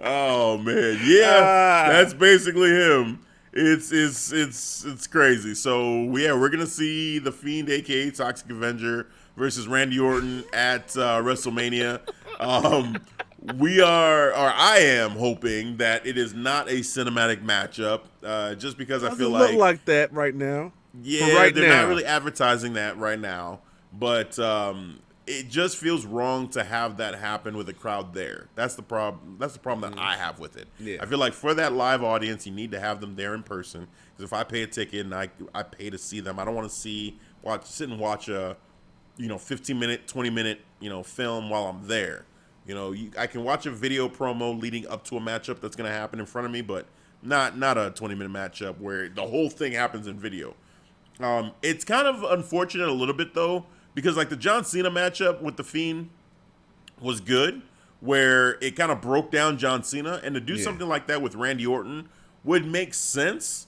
Oh man, yeah, that's basically him. It's crazy. So we're gonna see the Fiend, aka Toxic Avenger, versus Randy Orton at WrestleMania. I am hoping that it is not a cinematic matchup, just because I feel look like that right now. Yeah, they're not really advertising that right now, but it just feels wrong to have that happen with a crowd there. That's the problem. That's the problem that I have with it. Yeah. I feel like for that live audience, you need to have them there in person. Because if I pay a ticket and I pay to see them, I don't want to sit and watch a 15-minute, 20-minute film while I'm there. I can watch a video promo leading up to a matchup that's going to happen in front of me, but not a 20-minute matchup where the whole thing happens in video. It's kind of unfortunate a little bit though, because like the John Cena matchup with the Fiend was good, where it kind of broke down John Cena, and to do something like that with Randy Orton would make sense.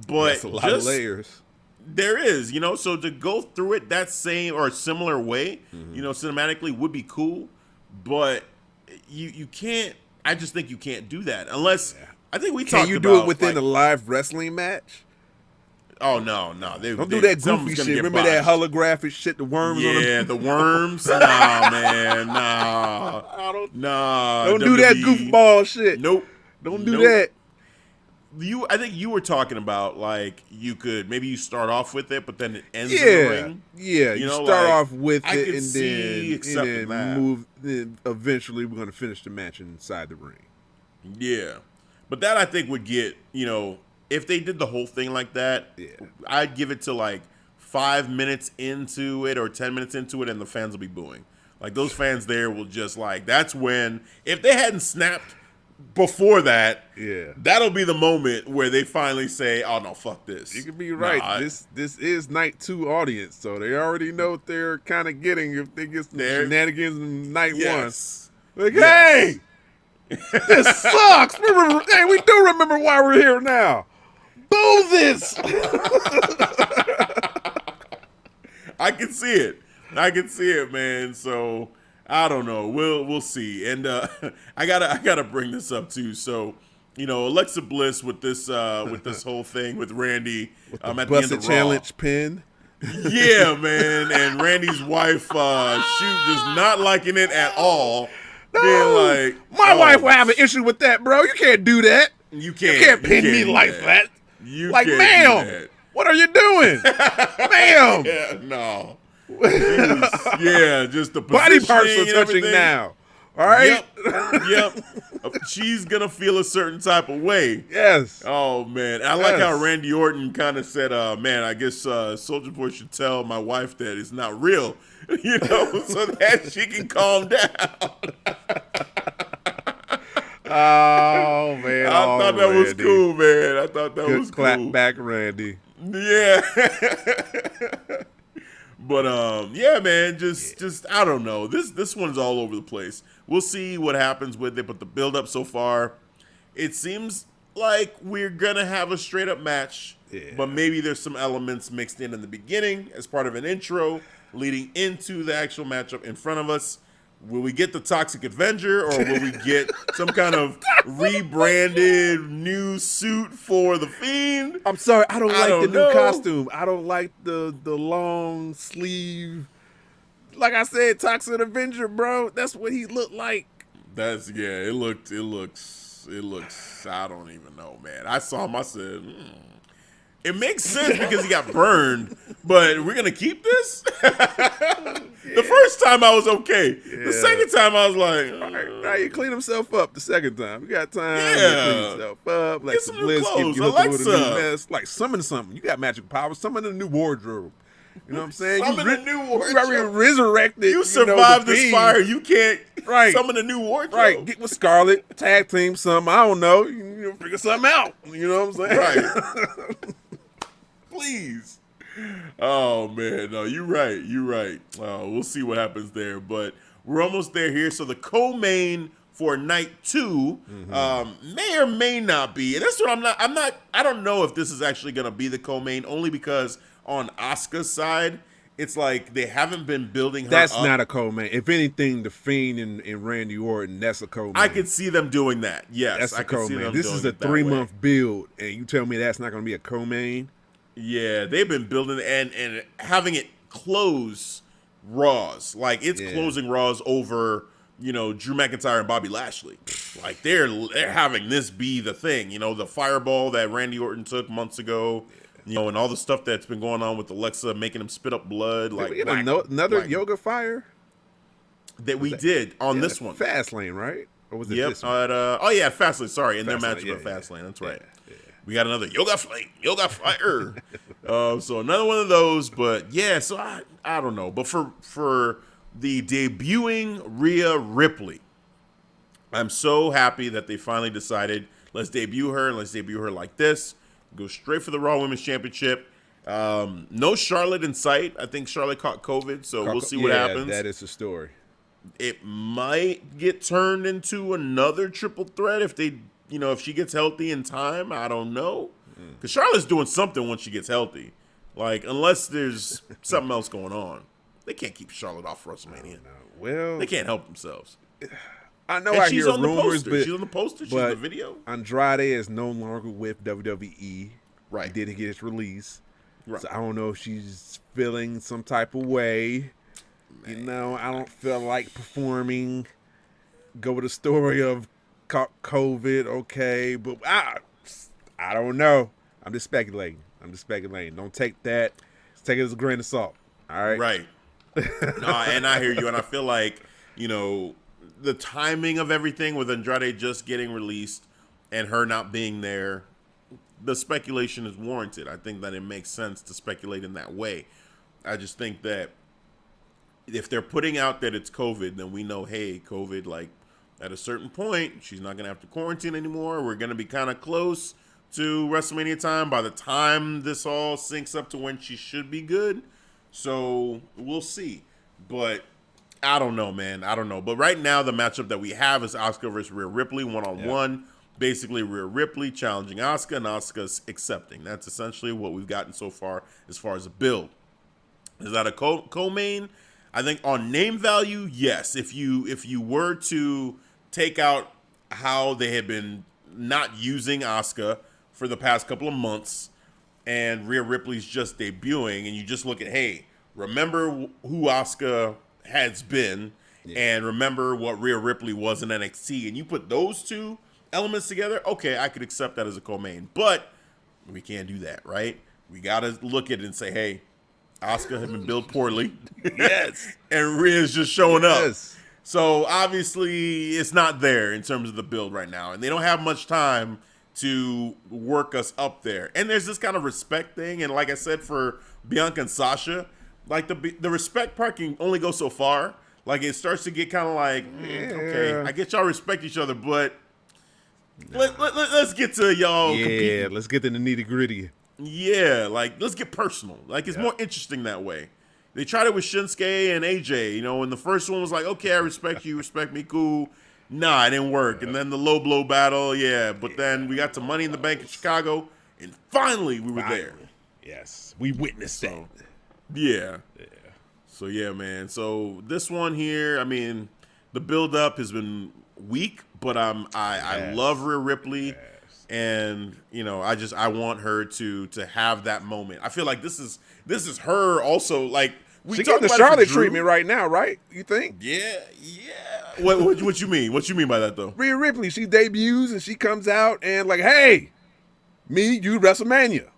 But that's a lot of layers. There is, so to go through it that same or similar way, cinematically would be cool, but you can't. I just think you can't do that unless I think we talked about. Can you do it within a live wrestling match? Oh no! Don't do that goofy shit. Remember that holographic shit? The worms. Yeah, on them? The worms. Nah, man. Nah. Don't do that goofball shit. Nope. Don't do that. I think you were talking about like you could maybe you start off with it, but then it ends in the ring. Yeah, you start off with it and then move. Then eventually, we're going to finish the match inside the ring. Yeah, but that I think would get if they did the whole thing like that, I'd give it to like 5 minutes into it or 10 minutes into it, and the fans will be booing. Like those fans there will just like that's when if they hadn't snapped before that, that'll be the moment where they finally say, "Oh no, fuck this." You could be right. This is night 2 audience, so they already know what they're kind of getting if they get some shenanigans in night 1. Like, hey, this sucks. Hey, we do remember why we're here now. Boo this. I can see it, man. So I don't know. We'll see. And I gotta bring this up too. So Alexa Bliss with this whole thing with Randy at the end of challenge Raw. Pin. Yeah, man. And Randy's wife shoot just not liking it at all. No, being like, my wife will have an issue with that, bro. You can't do that. You can't. You can't pin me like that. You like, can't ma'am, what are you doing, ma'am? Yeah, no. Just the body parts are touching now. All right. Yep. She's gonna feel a certain type of way. Yes. Oh man, I like how Randy Orton kind of said, "Man, I guess Soulja Boy should tell my wife that it's not real, so that she can calm down." Oh man, I thought that was cool, man. I thought that was clap cool. Back, Randy. Yeah. But yeah, man, just I don't know. This one's all over the place. We'll see what happens with it, but the build up so far, it seems like we're gonna have a straight up match. Yeah. But maybe there's some elements mixed in the beginning as part of an intro leading into the actual matchup in front of us. Will we get the Toxic Avenger, or will we get some kind of rebranded new suit for the Fiend? I'm sorry, I don't like the new costume. I don't like the long sleeve. Like I said, Toxic Avenger, bro. That's what he looked like. It looks. I don't even know, man. I saw him. I said, It makes sense because he got burned, but we're gonna keep this. The first time I was okay. The second time I was like, now you clean himself up. The second time, you got time to clean himself up. Like get some new clothes. Like summon something. You got magic powers. Summon a new wardrobe. You know what I'm saying? Summon a new wardrobe. You resurrected. You survived this fire. You can't summon a new wardrobe. Right. Get with Scarlet. Tag team something. I don't know. You figure something out. You know what I'm saying? Right. Please. Oh man, no, you're right. You're right. We'll see what happens there, but we're almost there here. So the co-main for night 2 may or may not be, and that's what I don't know if this is actually going to be the co-main, only because on Asuka's side, it's like they haven't been building her That's up. not a co-main. If anything, the Fiend and Randy Orton, that's a co-main. I could see them doing that. Yes, That's I a could see co-main. them This doing is a it that way. 3-month build, and you tell me that's not going to be a co-main? Yeah, they've been building and having it close Raws. Like it's closing Raws over, Drew McIntyre and Bobby Lashley. Like they're having this be the thing. The fireball that Randy Orton took months ago. And all the stuff that's been going on with Alexa making him spit up blood. Did Like we get another yoga fire that we did on this one. Fastlane, right? Or was it Yep. this one? Fastlane. Sorry, in their Fastlane, matchup at Fastlane. That's right. Yeah. We got another yoga fire. So another one of those, but yeah. So I don't know, but for the debuting Rhea Ripley, I'm so happy that they finally decided let's debut her and let's debut her like this. Go straight for the Raw Women's Championship. No Charlotte in sight. I think Charlotte caught COVID, so we'll see what happens. That is the story. It might get turned into another triple threat if they, if she gets healthy in time. I don't know. Because Charlotte's doing something when she gets healthy. Like, unless there's something else going on. They can't keep Charlotte off WrestleMania. Well, they can't help themselves. I know And I she's hear on the rumors, poster. but She's on the poster. She's in the video. Andrade is no longer with WWE. Right. He didn't get his release. Right. So I don't know if she's feeling some type of way. I don't feel like performing. Go with the story of COVID, okay. But I don't know. I'm just speculating. Don't take that. Just take it as a grain of salt. All right? Right. No, and I hear you. And I feel like, the timing of everything with Andrade just getting released and her not being there, the speculation is warranted. I think that it makes sense to speculate in that way. I just think that if they're putting out that it's COVID, then we know, hey, COVID, like at a certain point, she's not going to have to quarantine anymore. We're going to be kind of close to WrestleMania time by the time this all syncs up to when she should be good. So we'll see. But I don't know, man. I don't know. But right now, the matchup that we have is Asuka versus Rhea Ripley, one-on-one. Basically, Rhea Ripley challenging Asuka, and Asuka's accepting. That's essentially what we've gotten so far as a build. Is that a co-main? I think on name value, yes. If you were to take out how they had been not using Asuka for the past couple of months, and Rhea Ripley's just debuting, and you just look at, hey, remember who Asuka has been, and remember what Rhea Ripley was in NXT, and you put those two elements together, okay, I could accept that as a co-main. But we can't do that, right? We got to look at it and say, hey, Asuka has been built poorly. Yes. And Rhea's just showing up. Yes. So obviously it's not there in terms of the build right now. And they don't have much time to work us up there. And there's this kind of respect thing. And like I said, for Bianca and Sasha, like the respect part can only go so far. Like it starts to get kind of like, okay, I get y'all respect each other, but let's get to y'all competing. Let's get to the nitty gritty. Yeah, like let's get personal. Like it's more interesting that way. They tried it with Shinsuke and AJ, and the first one was like, okay, I respect you, respect me, cool. Nah, it didn't work. And then the low blow battle, but then we got to Money in the Bank in Chicago, and finally we were there. Yes, we witnessed that. Yeah. So yeah, man. So this one here, I mean, the build up has been weak, but I love Rhea Ripley. And I want her to have that moment. I feel like this is her also. Like we she talk getting the about Charlotte treatment right now, right? You think? Yeah. What you mean? What you mean by that though? Rhea Ripley, she debuts and she comes out and like, hey, me, you, WrestleMania,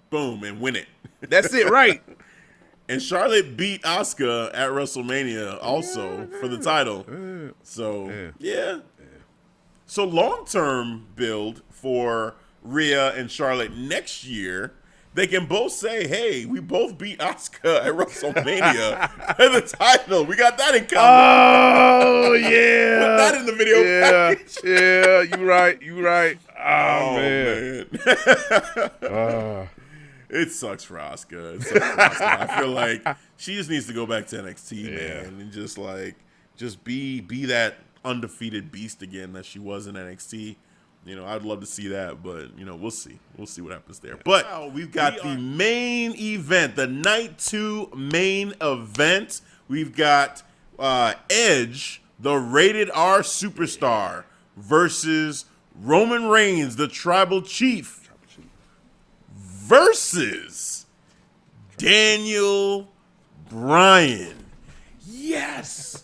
boom, and win it. That's it, right? And Charlotte beat Asuka at WrestleMania also for the title. So yeah. So long-term build for Rhea and Charlotte next year, they can both say, hey, we both beat Asuka at WrestleMania and the title. We got that in common. Oh, yeah. Put that in the video package. Yeah, you right. Oh man. It sucks for Asuka. It sucks for Asuka. I feel like she just needs to go back to NXT, man, and just be that undefeated beast again that she was in NXT. You know, I'd love to see that, but you know, we'll see. We'll see what happens there. But we've got the main event, the night 2 main event. We've got Edge, the rated R superstar, versus Roman Reigns, the tribal chief, versus Daniel Bryan. Yes.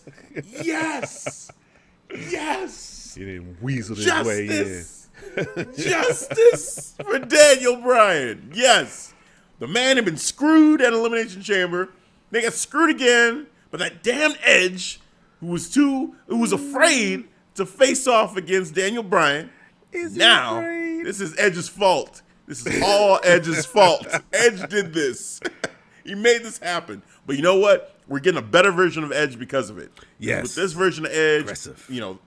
Yes. Yes. He didn't weasel his way in. Justice for Daniel Bryan. Yes. The man had been screwed at Elimination Chamber. They got screwed again, but that damn Edge, who was afraid to face off against Daniel Bryan. Now, this is Edge's fault. This is all Edge's fault. Edge did this. He made this happen. But you know what? We're getting a better version of Edge because of it. Yes. With this version of Edge, aggressive. You know,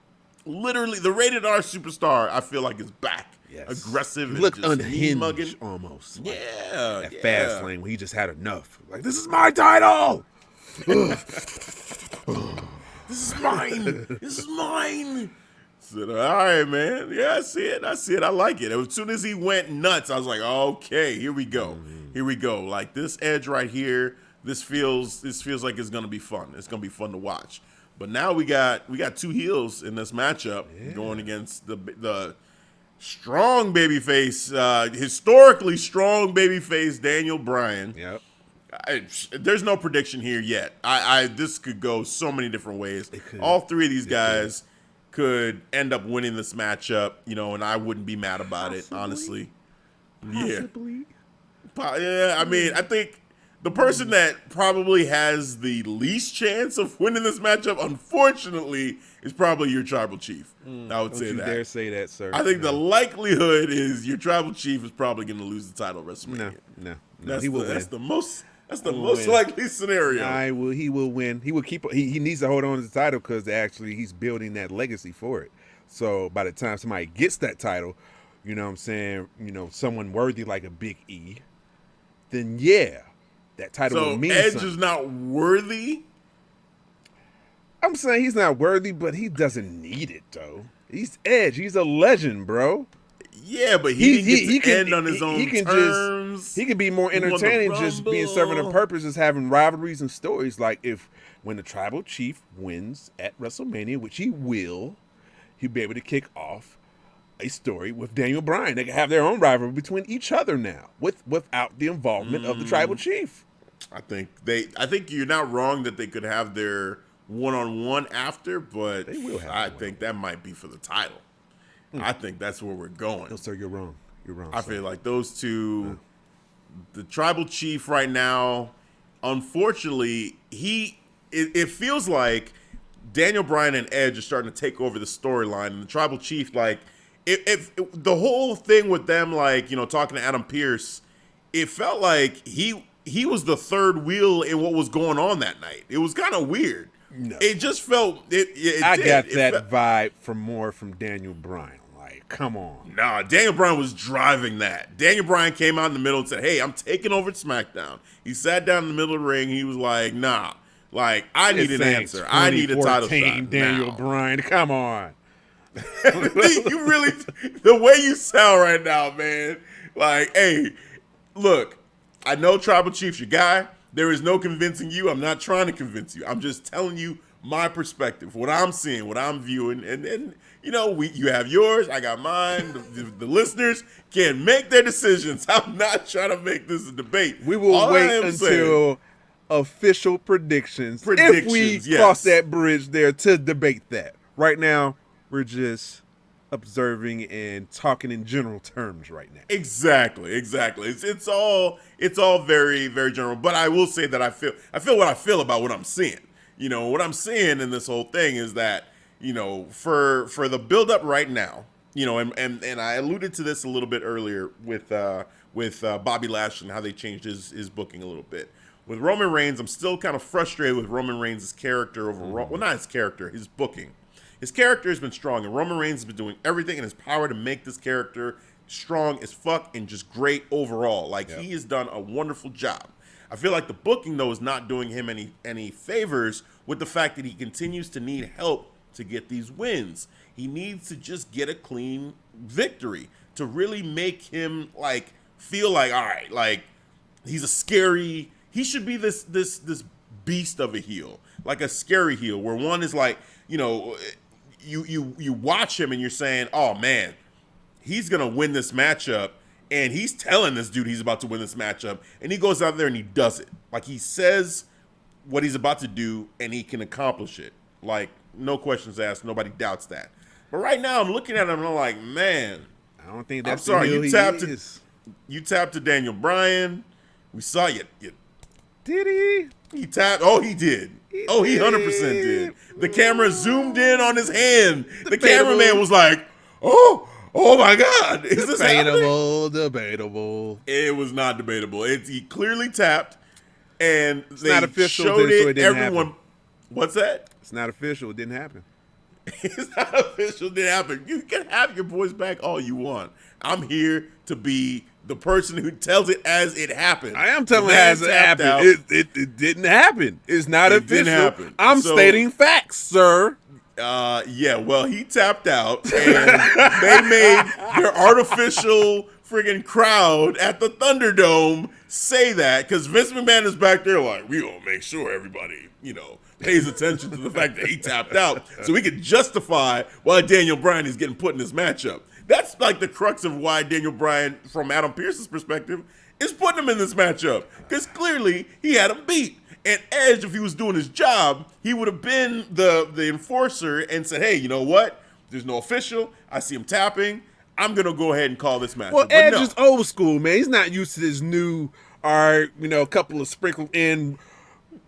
literally the rated R superstar, I feel like, is back. Yes. Aggressive. He and looked just unhinged almost. Like that fast lane when he just had enough. Like, this is my title. This is mine. This is mine. Said, all right, man. Yeah, I see it. I like it. As soon as he went nuts, I was like, okay, here we go. Here we go. Like this Edge right here, this feels like it's gonna be fun. It's gonna be fun to watch. But now we got 2 heels in this matchup going against the strong babyface, historically strong babyface Daniel Bryan. Yep. There's no prediction here yet. This could go so many different ways. All 3 of these guys could end up winning this matchup, you know, and I wouldn't be mad about it, honestly. Possibly. Yeah, I mean, I think the person that probably has the least chance of winning this matchup, unfortunately, is probably your tribal chief. I would say that. Don't you dare say that, sir. I think the likelihood is your tribal chief is probably going to lose the title at WrestleMania. No. He will win. That's the most likely scenario. He will win. He will keep. He needs to hold on to the title because actually he's building that legacy for it. So by the time somebody gets that title, you know what I'm saying, you know, someone worthy like a Big E, then that title will mean Edge something. is not worthy? I'm saying he's not worthy, but he doesn't need it, though. He's Edge. He's a legend, bro. Yeah, but he didn't get to end on his own terms. He can be more entertaining just being serving a purpose, just having rivalries and stories. Like when the tribal chief wins at WrestleMania, which he will, he'll be able to kick off a story with Daniel Bryan. They can have their own rivalry between each other now, without the involvement of the tribal chief. I think you're not wrong that they could have their one-on-one after, but they will have I think that might be for the title. I think that's where we're going. No, sir, you're wrong. You're wrong. I feel like those two, the tribal chief right now, unfortunately, it feels like Daniel Bryan and Edge are starting to take over the storyline, and the tribal chief, like, if the whole thing with them, like, you know, talking to Adam Pearce, it felt like he was the third wheel in what was going on that night. It was kind of weird. No. It just felt I got that vibe from Daniel Bryan. Like, come on. Nah, Daniel Bryan was driving that. Daniel Bryan came out in the middle and said, "Hey, I'm taking over SmackDown." He sat down in the middle of the ring. He was like, "Nah, like I need an answer. I need a title shot." Daniel Bryan, come on. You really, the way you sound right now, man. Like, hey, look, I know Tribal Chief's your guy. There is no convincing you. I'm not trying to convince you. I'm just telling you my perspective, what I'm seeing, what I'm viewing, and then you know, you have yours, I got mine. The listeners can make their decisions. I'm not trying to make this a debate. We will wait until official predictions if we cross that bridge there to debate that. Right now, we're just observing and talking in general terms right now. Exactly. It's all very, very general. But I will say that I feel what I feel about what I'm seeing. You know, what I'm seeing in this whole thing is that, you know, for the build up right now, you know, and I alluded to this a little bit earlier with Bobby Lashley and how they changed his booking a little bit. With Roman Reigns, I'm still kind of frustrated with Roman Reigns' character overall. Well, not his character, his booking. His character has been strong, and Roman Reigns has been doing everything in his power to make this character strong as fuck and just great overall. Like, he has done a wonderful job. I feel like the booking, though, is not doing him any favors with the fact that he continues to need help to get these wins. He needs to just get a clean victory to really make him, like, feel like, all right, like, he's a scary, he should be this beast of a heel, like a scary heel, where one is like, you know, you watch him and you're saying, oh man, he's gonna win this matchup, and he's telling this dude he's about to win this matchup, and he goes out there and he does it. Like, he says what he's about to do and he can accomplish it. Like, no questions asked, nobody doubts that. But right now I'm looking at him and I'm like, man, I don't think that's I'm sorry, you tapped to Daniel Bryan. We saw you. Did he? He tapped. Oh, he did. He 100% did. The camera zoomed in on his hand. The cameraman was like, oh my God. Is this happening? Debatable. It was not debatable. He clearly tapped, and it's they not official, showed so it. it didn't Everyone, happen. What's that? It's not official. It didn't happen. It's not official. It didn't happen. You can have your voice back all you want. I'm here to be the person who tells it as it happened. I am telling it as it happened. It didn't happen. It's not official. Didn't happen. I'm stating facts, sir. Yeah, well, he tapped out, and they made their artificial friggin' crowd at the Thunderdome say that, because Vince McMahon is back there like, we gonna make sure everybody, you know, pays attention to the fact that he tapped out, so we can justify why Daniel Bryan is getting put in this matchup. That's like the crux of why Daniel Bryan, from Adam Pearce's perspective, is putting him in this matchup, because clearly he had him beat. And Edge, if he was doing his job, he would have been the enforcer and said, hey, you know what? There's no official. I see him tapping. I'm going to go ahead and call this match. Well, Edge is old school, man. He's not used to this new, a couple of sprinkled in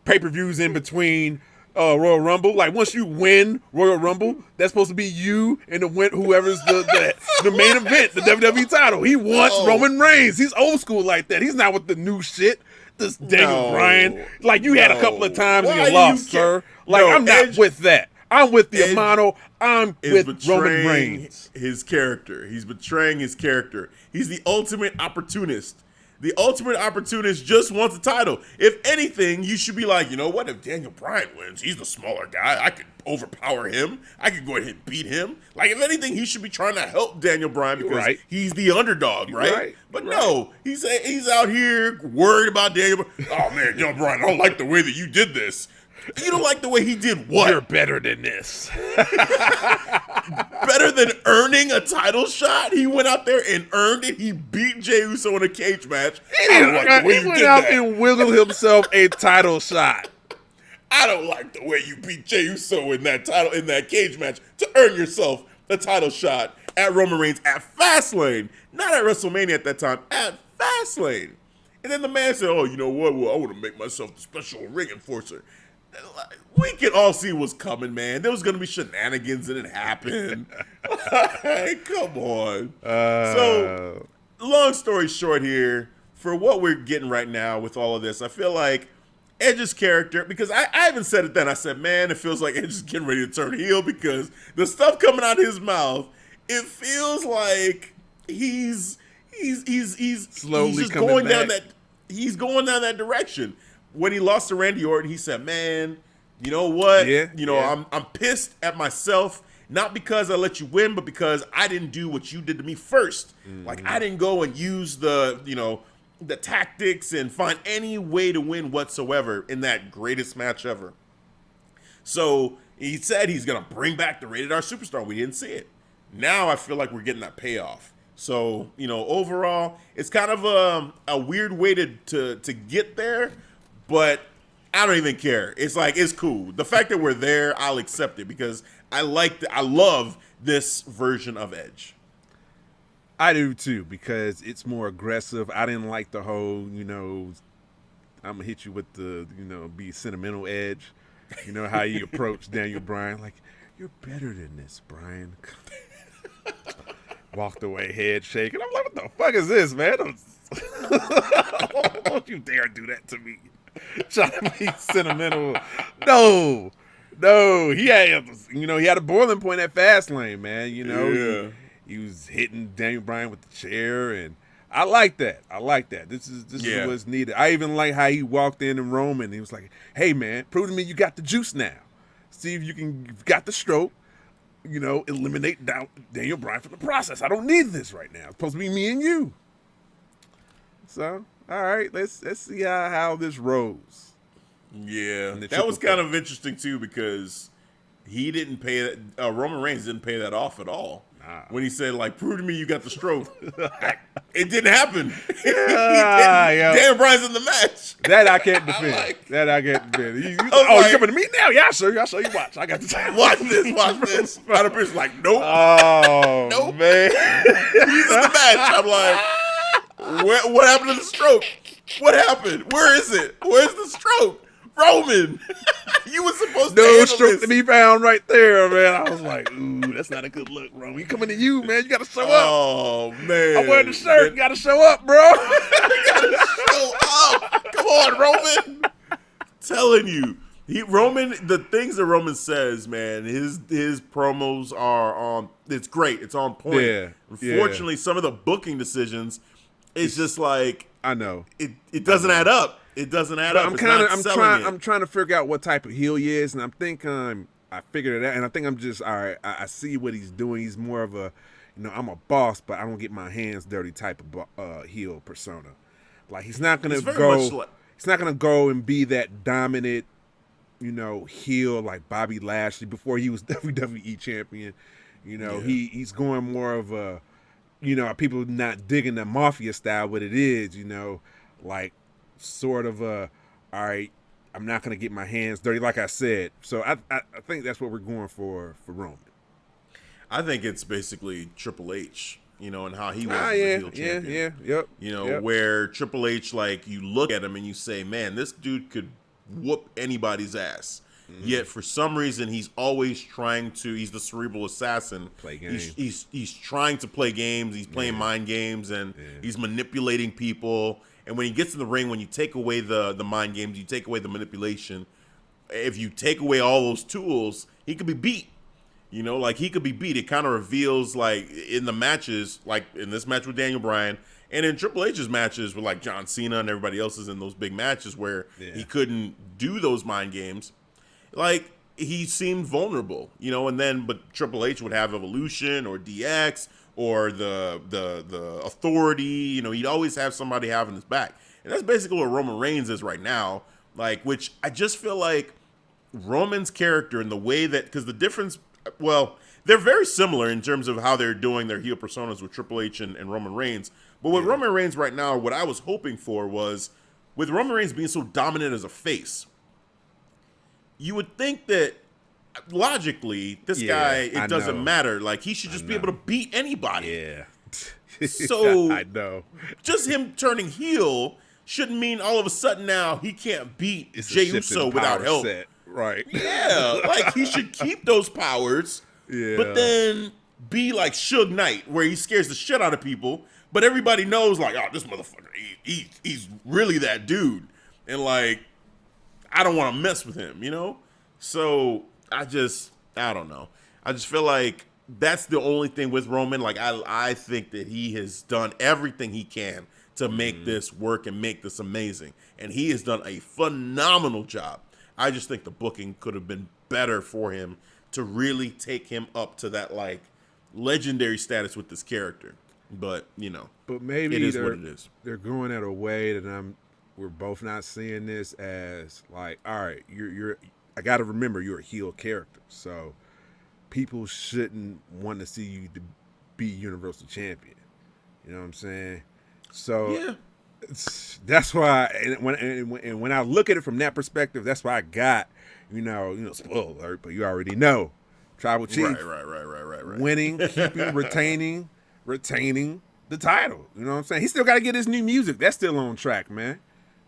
pay-per-views in between Royal Rumble. Like, once you win Royal Rumble, that's supposed to be you and whoever's the main event, the WWE title. He wants Roman Reigns. He's old school like that. He's not with the new shit. This Daniel Bryan, like you had a couple of times and you lost, sir. Like, I'm not Edge, with that. I'm with the Amano. I'm with Roman Reigns. His character. He's betraying his character. He's the ultimate opportunist. The ultimate opportunist just wants a title. If anything, you should be like, you know what? If Daniel Bryan wins, he's the smaller guy. I could overpower him. I could go ahead and beat him. Like, if anything, he should be trying to help Daniel Bryan because he's the underdog, right? But no, he's out here worried about Daniel Bryan. Oh, man, Daniel Bryan, I don't like the way that you did this. You don't like the way he did what? You're better than this. Better than earning a title shot? He went out there and earned it. He beat Jey Uso in a cage match. He went out and wiggled himself a title shot. I don't like the way you beat Jey Uso in that cage match to earn yourself a title shot at Roman Reigns at Fastlane. Not at WrestleMania at that time, at Fastlane. And then the man said, oh, you know what? Well, I want to make myself the special ring enforcer. We can all see what's coming, man. There was going to be shenanigans and it happened. Hey, come on. So, long story short here, for what we're getting right now with all of this, I feel like Edge's character, because I even said it then, I said, man, it feels like Edge is getting ready to turn heel because the stuff coming out of his mouth, it feels like he's slowly just coming going back. He's going down that direction. When he lost to Randy Orton, he said, man, you know what? I'm pissed at myself, not because I let you win, but because I didn't do what you did to me first. Mm-hmm. Like, I didn't go and use the tactics and find any way to win whatsoever in that greatest match ever. So he said he's going to bring back the Rated R Superstar. We didn't see it. Now I feel like we're getting that payoff. So, overall, it's kind of a weird way to get there. But I don't even care. It's like, it's cool. The fact that we're there, I'll accept it because I love this version of Edge. I do too, because it's more aggressive. I didn't like the whole, I'm gonna hit you with the, be sentimental Edge. You know how you approach Daniel Bryan, like, you're better than this, Bryan. Walked away, head shaking. I'm like, what the fuck is this, man? Don't you dare do that to me. Trying to be sentimental. No. He had, he had a boiling point at Fastlane, man. he was hitting Daniel Bryan with the chair, and I like that. This is what's needed. I even like how he walked in Roman. And he was like, "Hey man, prove to me you got the juice now. See if you've got the stroke. Eliminate Daniel Bryan from the process. I don't need this right now. It's supposed to be me and you." So, all right, let's see how this rolls. Yeah, that was kind of interesting too because he didn't pay that. Roman Reigns didn't pay that off at all. Nah. When he said, like, "Prove to me you got the stroke," it didn't happen. Daniel Bryan's in the match. That I can't defend. You coming to me now? Yeah, I'll show you. Watch. I got the time. Watch this. Other person's like, "Nope." Oh, nope. Man. He's in the match. I'm like, what happened to the stroke? What happened? Where is it? Where's the stroke? Roman, you were supposed to no stroke to be found right there, man. I was like, ooh, that's not a good look, Roman. We coming to you, man. You got to show up. Oh, man. I'm wearing the shirt. You got to show up, bro. You got to show up. Come on, Roman. Telling you. The things that Roman says, man, his promos are on. It's great. It's on point. Yeah. Unfortunately, some of the booking decisions, it's just like I know it doesn't add up. It doesn't add up. I'm trying to figure out what type of heel he is, and I figured it out, and I think I'm just all right. I see what he's doing. He's more of a, I'm a boss, but I don't get my hands dirty type of heel persona. Like he's not gonna go. He's not gonna go and be that dominant, heel like Bobby Lashley before he was WWE champion. He's going more of a, people not digging the mafia style, but it is, like sort of a, all right, I'm not going to get my hands dirty, like I said. So I think that's what we're going for Roman. I think it's basically Triple H, and how he was the heel champion. Yep. Where Triple H, like, you look at him and you say, man, this dude could whoop anybody's ass. Mm-hmm. Yet for some reason he's always he's the cerebral assassin. Play games. He's trying to play games. He's playing mind games and he's manipulating people. And when he gets in the ring, when you take away the mind games, you take away the manipulation, if you take away all those tools, he could be beat. He could be beat. It kind of reveals, like, in the matches, like in this match with Daniel Bryan, and in Triple H's matches with, like, John Cena and everybody else's in those big matches where he couldn't do those mind games. Like, he seemed vulnerable, but Triple H would have Evolution or DX or the Authority, he'd always have somebody having his back. And that's basically what Roman Reigns is right now, like, which I just feel like Roman's character and the way that, because the difference, well, they're very similar in terms of how they're doing their heel personas with Triple H and Roman Reigns. But with Roman Reigns right now, what I was hoping for was, with Roman Reigns being so dominant as a face, you would think that logically, this guy, it doesn't matter. Like, he should just be able to beat anybody. Yeah. So, I know. Just him turning heel shouldn't mean all of a sudden now he can't beat Jey Uso without help. Set. Right. Yeah. Like, he should keep those powers, but then be like Suge Knight, where he scares the shit out of people, but everybody knows, like, oh, this motherfucker, he's really that dude. And, like, I don't want to mess with him, So I don't know. I just feel like that's the only thing with Roman. Like, I think that he has done everything he can to make this work and make this amazing. And he has done a phenomenal job. I just think the booking could have been better for him to really take him up to that, like, legendary status with this character. But, but maybe it is what it is. They're going at a way that we're both not seeing this as, like, all right, I got to remember you're a heel character, so people shouldn't want to see you to be Universal Champion. You know what I'm saying? So that's why, and when I look at it from that perspective, that's why I got, spoiler alert, but you already know, Tribal Chief, right, winning, keeping, retaining the title. You know what I'm saying? He still got to get his new music. That's still on track, man.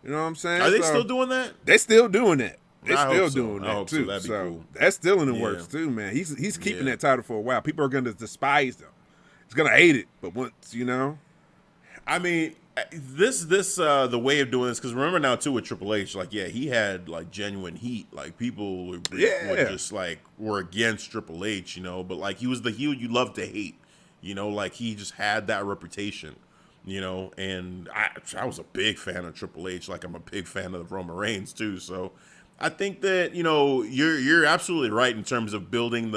You know what I'm saying? Are they still doing that? They're still doing that. They're still doing that that too. That'd be cool. That's still in the works too, man. He's keeping that title for a while. People are going to despise him. He's going to hate it, but once I mean, the way of doing this, because remember now too with Triple H, like, he had, like, genuine heat. Like, people were just, like, were against Triple H, but, like, he was the heel you love to hate. Like he just had that reputation, and I was a big fan of Triple H. Like I'm a big fan of Roman Reigns too. So I think that, you're absolutely right in terms of building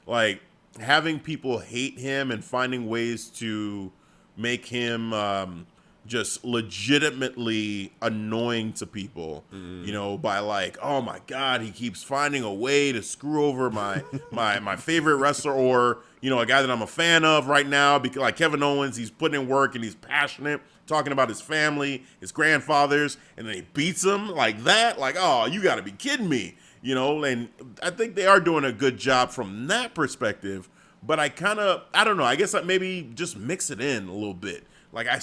like having people hate him and finding ways to make him just legitimately annoying to people, by like, oh my God, he keeps finding a way to screw over my favorite wrestler, or, a guy that I'm a fan of right now, because like Kevin Owens, he's putting in work and he's passionate, talking about his family, his grandfathers, and then he beats him like that. Like, oh, you got to be kidding me, and I think they are doing a good job from that perspective. But I don't know, I guess maybe just mix it in a little bit. Like I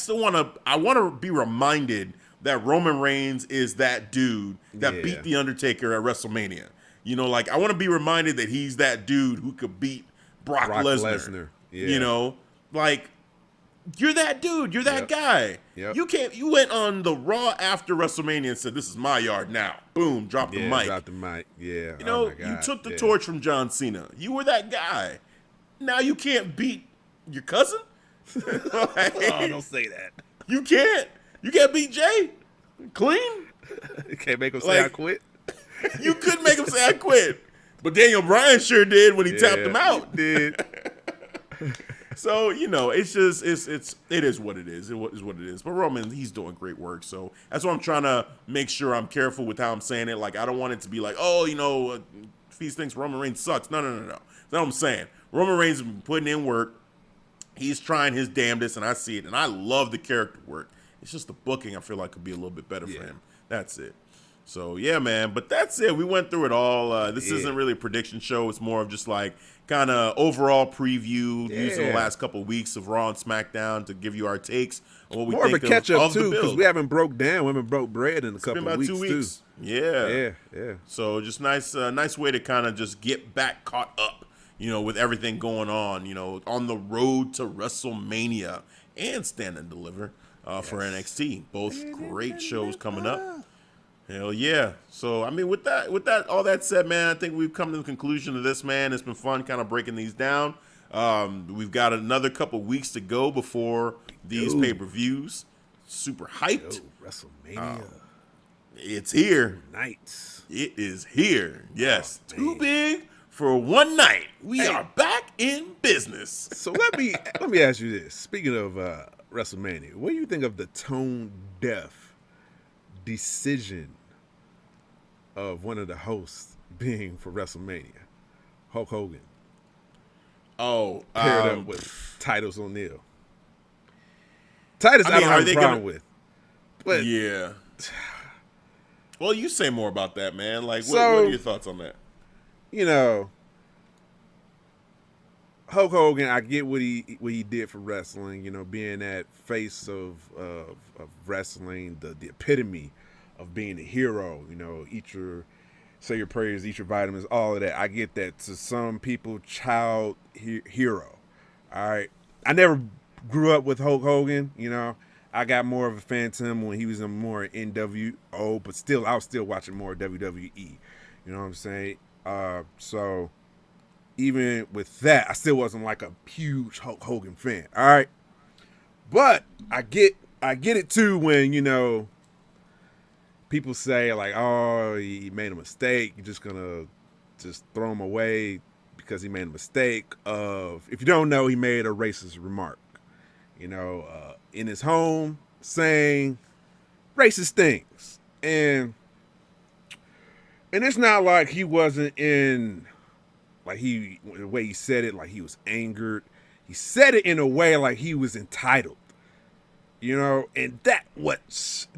want to be reminded that Roman Reigns is that dude that beat The Undertaker at WrestleMania. Like I want to be reminded that he's that dude who could beat Brock Lesnar. Yeah. Like you're that dude, you're that guy. Yep. You went on the Raw after WrestleMania and said, "This is my yard now." Boom, drop the mic. Drop the mic. Yeah. You took the torch from John Cena. You were that guy. Now you can't beat your cousin? Oh, don't say that. You can't. You can't beat Jay clean. You can't make him say I quit. You could make him say I quit, but Daniel Bryan sure did when he tapped him out. Did. So it's just it is what it is. It is what it is. But Roman, he's doing great work. So that's why I'm trying to make sure I'm careful with how I'm saying it. Like I don't want it to be like, Feast thinks Roman Reigns sucks. No. That's what I'm saying. Roman Reigns has been putting in work. He's trying his damnedest, and I see it. And I love the character work. It's just the booking I feel like could be a little bit better for him. That's it. So, yeah, man. But that's it. We went through it all. This isn't really a prediction show. It's more of just like kind of overall preview using the last couple of weeks of Raw and SmackDown to give you our takes on what we more think of a catch-up, too, because we haven't broke bread in a couple of weeks, too. Yeah. Yeah. So just nice way to kind of just get back caught up, with everything going on, on the road to WrestleMania and Stand and Deliver for NXT. Both great shows coming up. Hell yeah. So, I mean, with that, all that said, man, I think we've come to the conclusion of this, man. It's been fun kind of breaking these down. We've got another couple weeks to go before these pay-per-views. Super hyped. WrestleMania. It's here. Nights. It is here. Yes. Too big for one night. We are back in business. So let me ask you this. Speaking of WrestleMania, what do you think of the tone-deaf decision of one of the hosts being for WrestleMania, Hulk Hogan? Oh, paired up with Titus O'Neil. Titus, I don't have a problem with. But yeah. Well, you say more about that, man. Like, what are your thoughts on that? Hulk Hogan, I get what he did for wrestling. Being that face of wrestling, the epitome of being a hero. Say your prayers, eat your vitamins, all of that. I get that. To some people, child hero. All right. I never grew up with Hulk Hogan. I got more of a fan to him when he was in more NWO, but still, I was still watching more WWE. You know what I'm saying? So even with that, I still wasn't like a huge Hulk Hogan fan. All right. But I get it too when, people say like, oh, he made a mistake. You're just gonna throw him away because he made a mistake of, if you don't know, he made a racist remark, in his home, saying racist things. And it's not like he wasn't in, like the way he said it, like he was angered. He said it in a way like he was entitled, and that what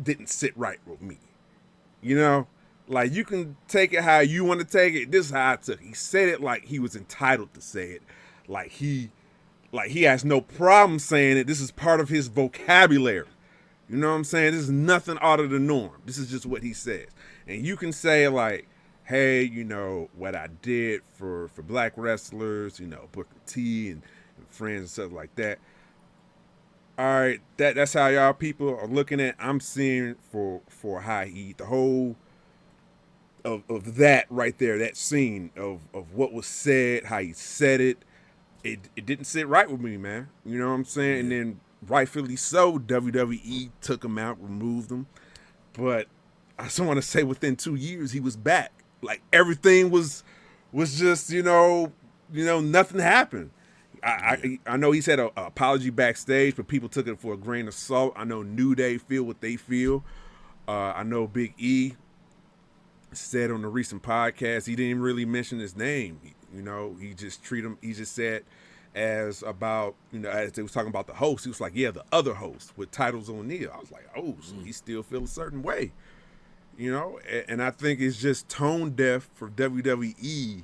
didn't sit right with me. Like you can take it how you want to take it. This is how I took it. He said it like he was entitled to say it. Like he has no problem saying it. This is part of his vocabulary. You know what I'm saying? This is nothing out of the norm. This is just what he says. And you can say like, hey, what I did for black wrestlers, Booker T and friends and stuff like that. All right, that's how y'all people are looking at. I'm seeing for how he, the whole of that right there, that scene of what was said, how he said it. it didn't sit right with me, man. You know what I'm saying? And then rightfully so, WWE took him out, removed him. But I just want to say within 2 years he was back. Like everything was just, nothing happened. I know he said an apology backstage, but people took it for a grain of salt. I know New Day feel what they feel. I know Big E said on the recent podcast, he didn't really mention his name. He just treated him, he just said as about, as they was talking about the host, he was like, yeah, the other host with titles O'Neil. I was like, oh, so he still feels a certain way. And I think it's just tone deaf for WWE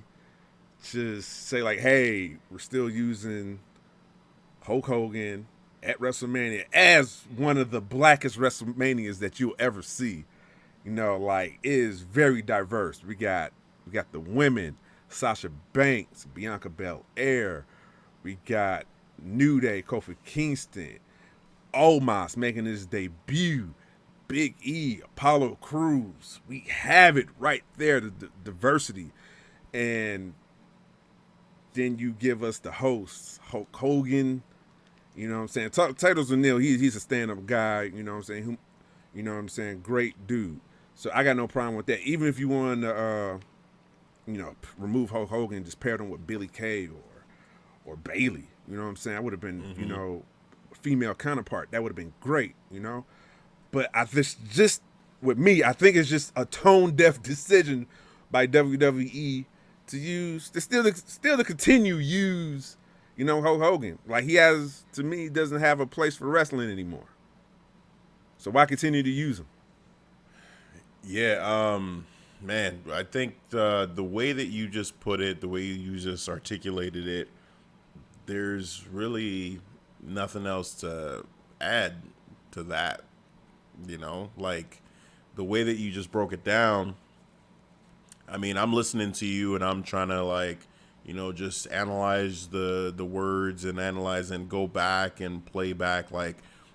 to say like, hey, we're still using Hulk Hogan at WrestleMania as one of the blackest WrestleManias that you'll ever see. It is very diverse. We got the women, Sasha Banks, Bianca Belair. We got New Day, Kofi Kingston, Omos making his debut, Big E, Apollo Crews. We have it right there, the diversity. And then you give us the hosts, Hulk Hogan, you know what I'm saying? Titles O'Neil, he's a stand-up guy, you know what I'm saying? Great dude. So I got no problem with that. Even if you want to, remove Hulk Hogan and just pair them with Billy Kay or Bailey, you know what I'm saying? I would have been, a female counterpart. That would have been great, But I just with me, I think it's just a tone-deaf decision by WWE to still continue use, Hulk Hogan. Like he doesn't have a place for wrestling anymore. So why continue to use him? Yeah, man, I think the way that you just put it, the way you just articulated it, there's really nothing else to add to that. Like the way that you just broke it down. I mean, I'm listening to you and I'm trying to just analyze the words and analyze and go back and play back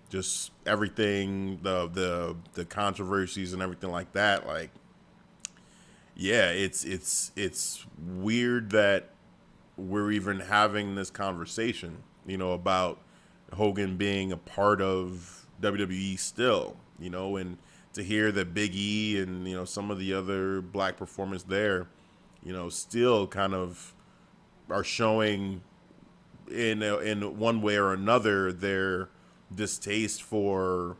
just everything, the controversies and everything like that. Like, yeah, it's weird that we're even having this conversation, about Hogan being a part of WWE still, and to hear that Big E and, some of the other black performers there, still kind of are showing in one way or another their distaste for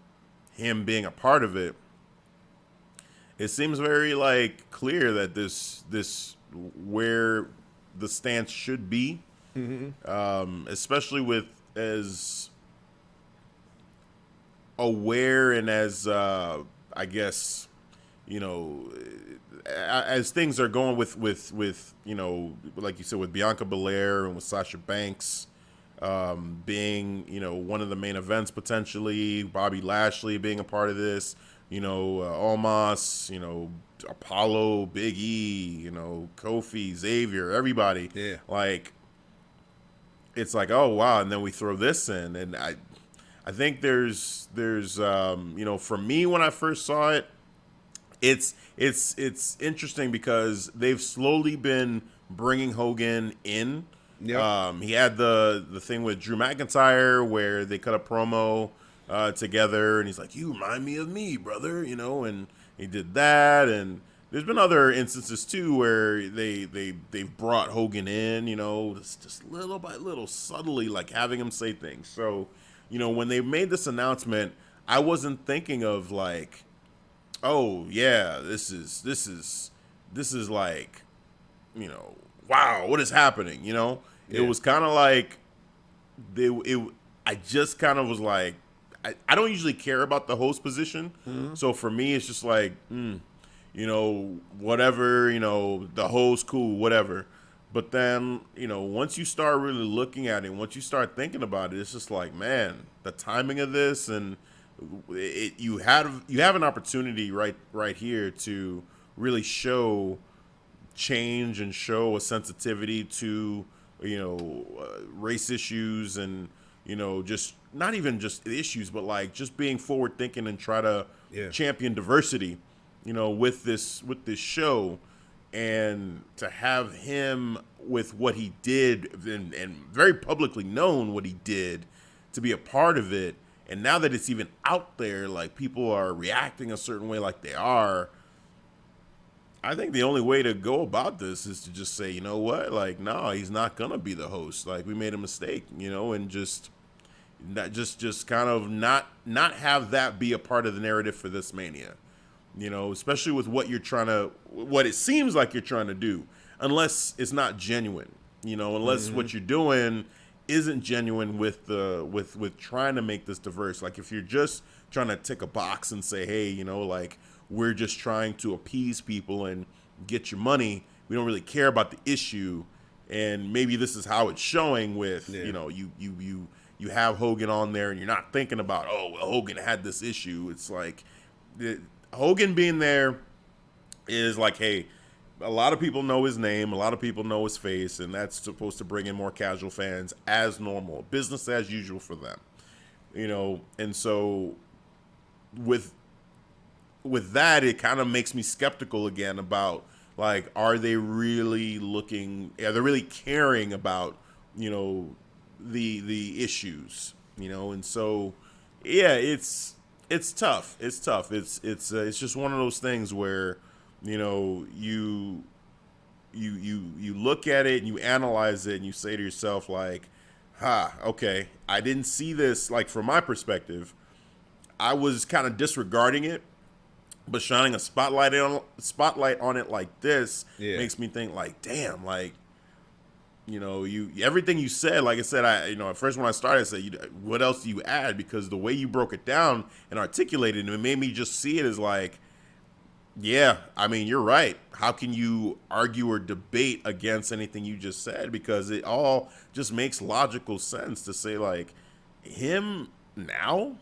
him being a part of it. It seems very clear that this where the stance should be, especially with as aware and as I guess as things are going with like you said, with Bianca Belair and with Sasha Banks being one of the main events potentially, Bobby Lashley being a part of this, Omos, Apollo, Big E, Kofi, Xavier, everybody. Yeah. It's like, oh wow, and then we throw this in, and I think there's for me when I first saw it, it's interesting because they've slowly been bringing Hogan in. Yep. He had the thing with Drew McIntyre where they cut a promo together, and he's like, "You remind me of me, brother," and he did that. And there's been other instances too where they've brought Hogan in, just little by little, subtly, like having him say things. So, when they made this announcement, I wasn't thinking of like, oh yeah, this is like, wow, what is happening? Yeah. It was kind of like I just kind of was like, I don't usually care about the host position. Mm-hmm. So for me, it's just like, whatever, the host, cool, whatever. But then, once you start really looking at it, once you start thinking about it, it's just like, man, the timing of this, and you have an opportunity right here to really show change and show a sensitivity to race issues, and just not even just issues, but like just being forward thinking and try to champion diversity with this show. And to have him with what he did and very publicly known what he did to be a part of it, and now that it's even out there, like people are reacting a certain way like they are, I think the only way to go about this is to just say, you know what, like, no, he's not gonna be the host. Like, we made a mistake, you know, and just kind of not have that be a part of the narrative for this Mania. You know, especially with what it seems like you're trying to do, unless it's not genuine, you know, unless what you're doing isn't genuine with trying to make this diverse. Like if you're just trying to tick a box and say, hey, you know, like we're just trying to appease people and get your money. We don't really care about the issue. And maybe this is how it's showing with, you know, you have Hogan on there and you're not thinking about, oh, well, Hogan had this issue. It's like, Hogan being there is like, hey, a lot of people know his name, a lot of people know his face, and that's supposed to bring in more casual fans as normal, business as usual for them, you know. And so with that, it kind of makes me skeptical again about, like, are they really caring about, you know, the issues, you know? And so, yeah, it's tough. It's tough. It's just one of those things where, you know, you look at it and you analyze it and you say to yourself, like, okay, I didn't see this. Like, from my perspective, I was kind of disregarding it, but shining a spotlight on it like this makes me think, like, damn, like, you know, everything you said, like I said, at first when I started, I said, what else do you add? Because the way you broke it down and articulated it made me just see it as like, yeah, I mean, you're right. How can you argue or debate against anything you just said? Because it all just makes logical sense to say, like, him now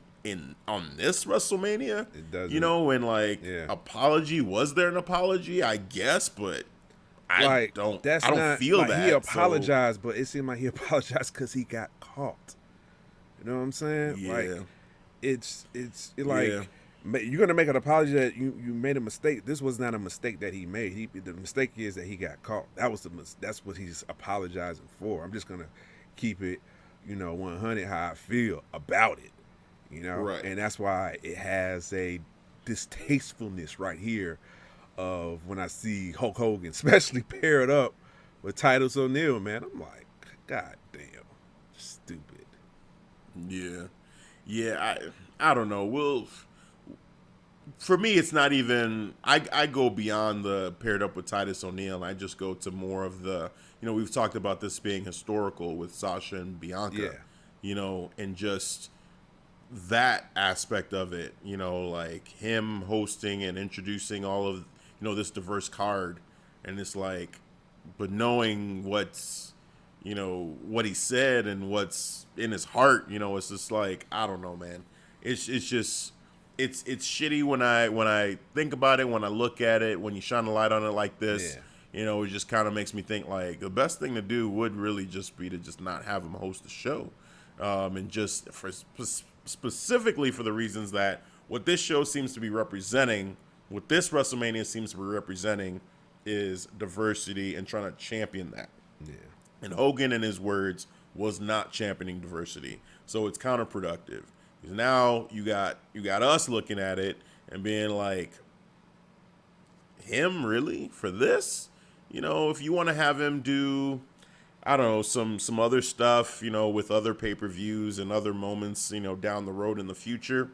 on this WrestleMania, it doesn't, you know, and like, apology, was there an apology? I guess, but I don't feel like that. He apologized, but it seemed like he apologized because he got caught. You know what I'm saying? Yeah. Like, it's like, you're gonna make an apology that you made a mistake. This was not a mistake that he made. The mistake is that he got caught. That's what he's apologizing for. I'm just gonna keep it, you know, 100 how I feel about it. You know, right. And that's why it has a distastefulness right here of when I see Hulk Hogan, especially paired up with Titus O'Neil, man. I'm like, God damn, stupid. Yeah. I don't know. For me, it's not even. I go beyond the paired up with Titus O'Neil, and I just go to more of the. You know, we've talked about this being historical with Sasha and Bianca. Yeah. You know, and just that aspect of it. You know, like him hosting and introducing all of, you know, this diverse card, and it's like, but knowing what's, you know, what he said and what's in his heart, you know, it's just like, I don't know, man. It's just, it's shitty when I think about it, when I look at it, when you shine a light on it like this, you know, it just kind of makes me think, like, the best thing to do would really just be to just not have him host the show, and just specifically for the reasons that what this show seems to be representing, what this WrestleMania seems to be representing, is diversity and trying to champion that. Yeah. And Hogan, in his words, was not championing diversity, so it's counterproductive. Because now you got us looking at it and being like, him really for this? You know, if you want to have him do, I don't know, some other stuff, you know, with other pay-per-views and other moments, you know, down the road in the future,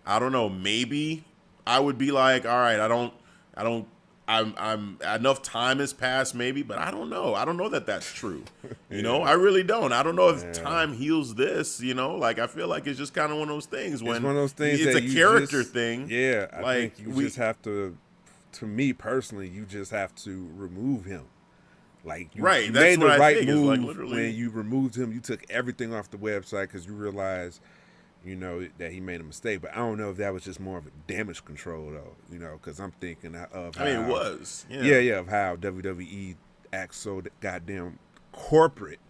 I don't know, maybe I would be like, all right, I'm enough time has passed maybe, but I don't know. I don't know that that's true. You know, I really don't. I don't know if time heals this, you know, like I feel like it's just kind of one of those things when it's one of those things it's that a character thing. Yeah. I like think you just have to me personally, you just have to remove him. Like, you right, that's made the what right I think move, is, like, literally, when you removed him. You took everything off the website because you realized, you know, that he made a mistake. But I don't know if that was just more of a damage control, though, you know, because I'm thinking of how, it was. Yeah, of how WWE acts so goddamn corporate.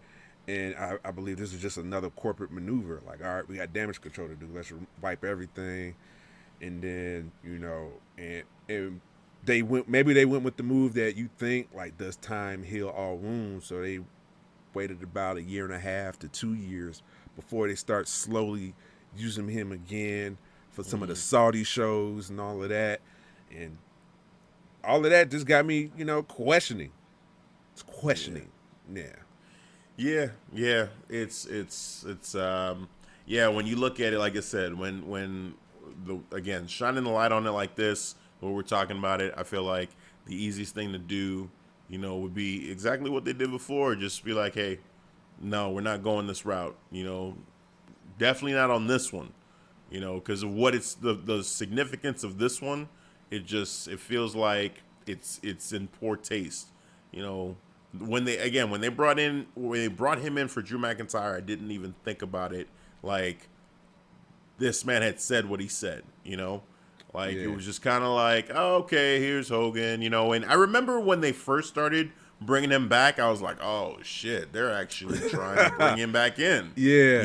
And I believe this is just another corporate maneuver. Like, all right, we got damage control to do. Let's wipe everything. And then, you know, and maybe they went with the move that you think, like, does time heal all wounds? So they waited about 1.5 to 2 years before they start slowly using him again for some of the Saudi shows and all of that. And all of that just got me, questioning. It's questioning. Yeah. It's when you look at it, like I said, when again, shining the light on it like this, when we're talking about it, I feel like the easiest thing to do, would be exactly what they did before. Just be like, hey, no, we're not going this route. Definitely not on this one. Because of what it's the significance of this one, it feels like it's in poor taste. When they brought him in for Drew McIntyre, I didn't even think about it like this man had said what he said. It was just kind of like, oh, okay, here's Hogan, And I remember when they first started bringing him back, I was like, oh shit, they're actually trying to bring him back in. Yeah.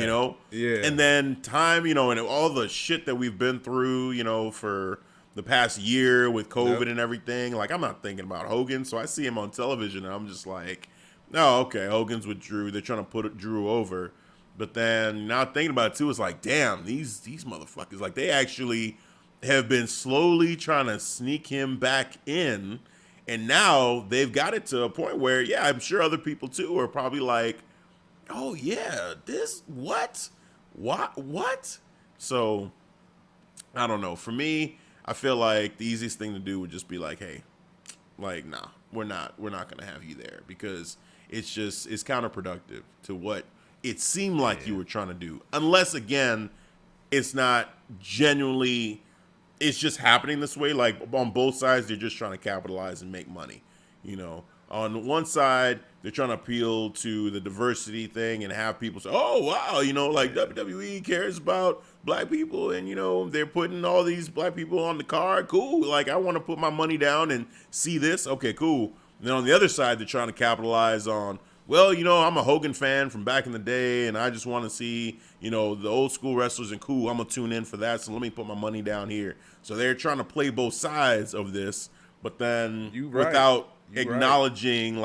And then time, and all the shit that we've been through, for the past year with COVID and everything. Like, I'm not thinking about Hogan, so I see him on television, and I'm just like, oh, okay, Hogan's with Drew. They're trying to put Drew over. But then now thinking about it too, it's like, damn, these motherfuckers, like, they actually have been slowly trying to sneak him back in. And now they've got it to a point where, yeah, I'm sure other people too are probably like, oh yeah, this, what? So, I don't know. For me, I feel like the easiest thing to do would just be like, hey, like, nah, we're not gonna have you there, because it's counterproductive to what it seemed like you were trying to do. Unless, again, it's not genuinely, it's just happening this way. Like, on both sides, they're just trying to capitalize and make money. On one side, they're trying to appeal to the diversity thing and have people say, oh, wow, like WWE cares about black people, and, they're putting all these black people on the card. Cool. Like, I want to put my money down and see this. Okay, cool. And then on the other side, they're trying to capitalize on, well, I'm a Hogan fan from back in the day, and I just want to see, the old school wrestlers, and cool, I'm going to tune in for that, so let me put my money down here. So they're trying to play both sides of this, but then without acknowledging,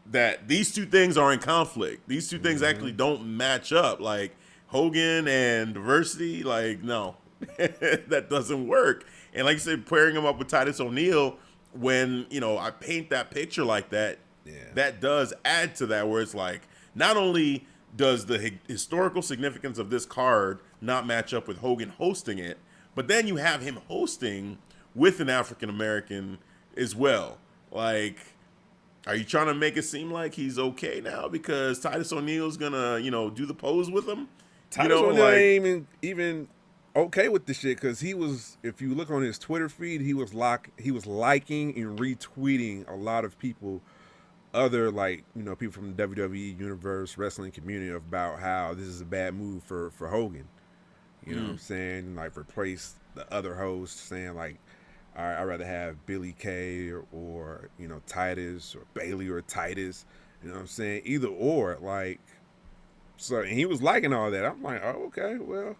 that these two things are in conflict. These two things actually don't match up. Like, Hogan and diversity, like, no, that doesn't work. And like you said, pairing him up with Titus O'Neil, when, I paint that picture like that, that does add to that, where it's like, not only does the historical significance of this card not match up with Hogan hosting it, but then you have him hosting with an African-American as well. Like, are you trying to make it seem like he's okay now because Titus O'Neil's gonna, do the pose with him? Titus O'Neil ain't even okay with the shit, because he was, if you look on his Twitter feed, he was liking and retweeting a lot of people, other people from the WWE universe, wrestling community, about how this is a bad move for Hogan. You know what I'm saying? Like, replace the other hosts, saying like, all right, I'd rather have Billy Kay or Titus, or Bailey or Titus. You know what I'm saying? Either or, like. So, and he was liking all that. I'm like, oh, okay, well,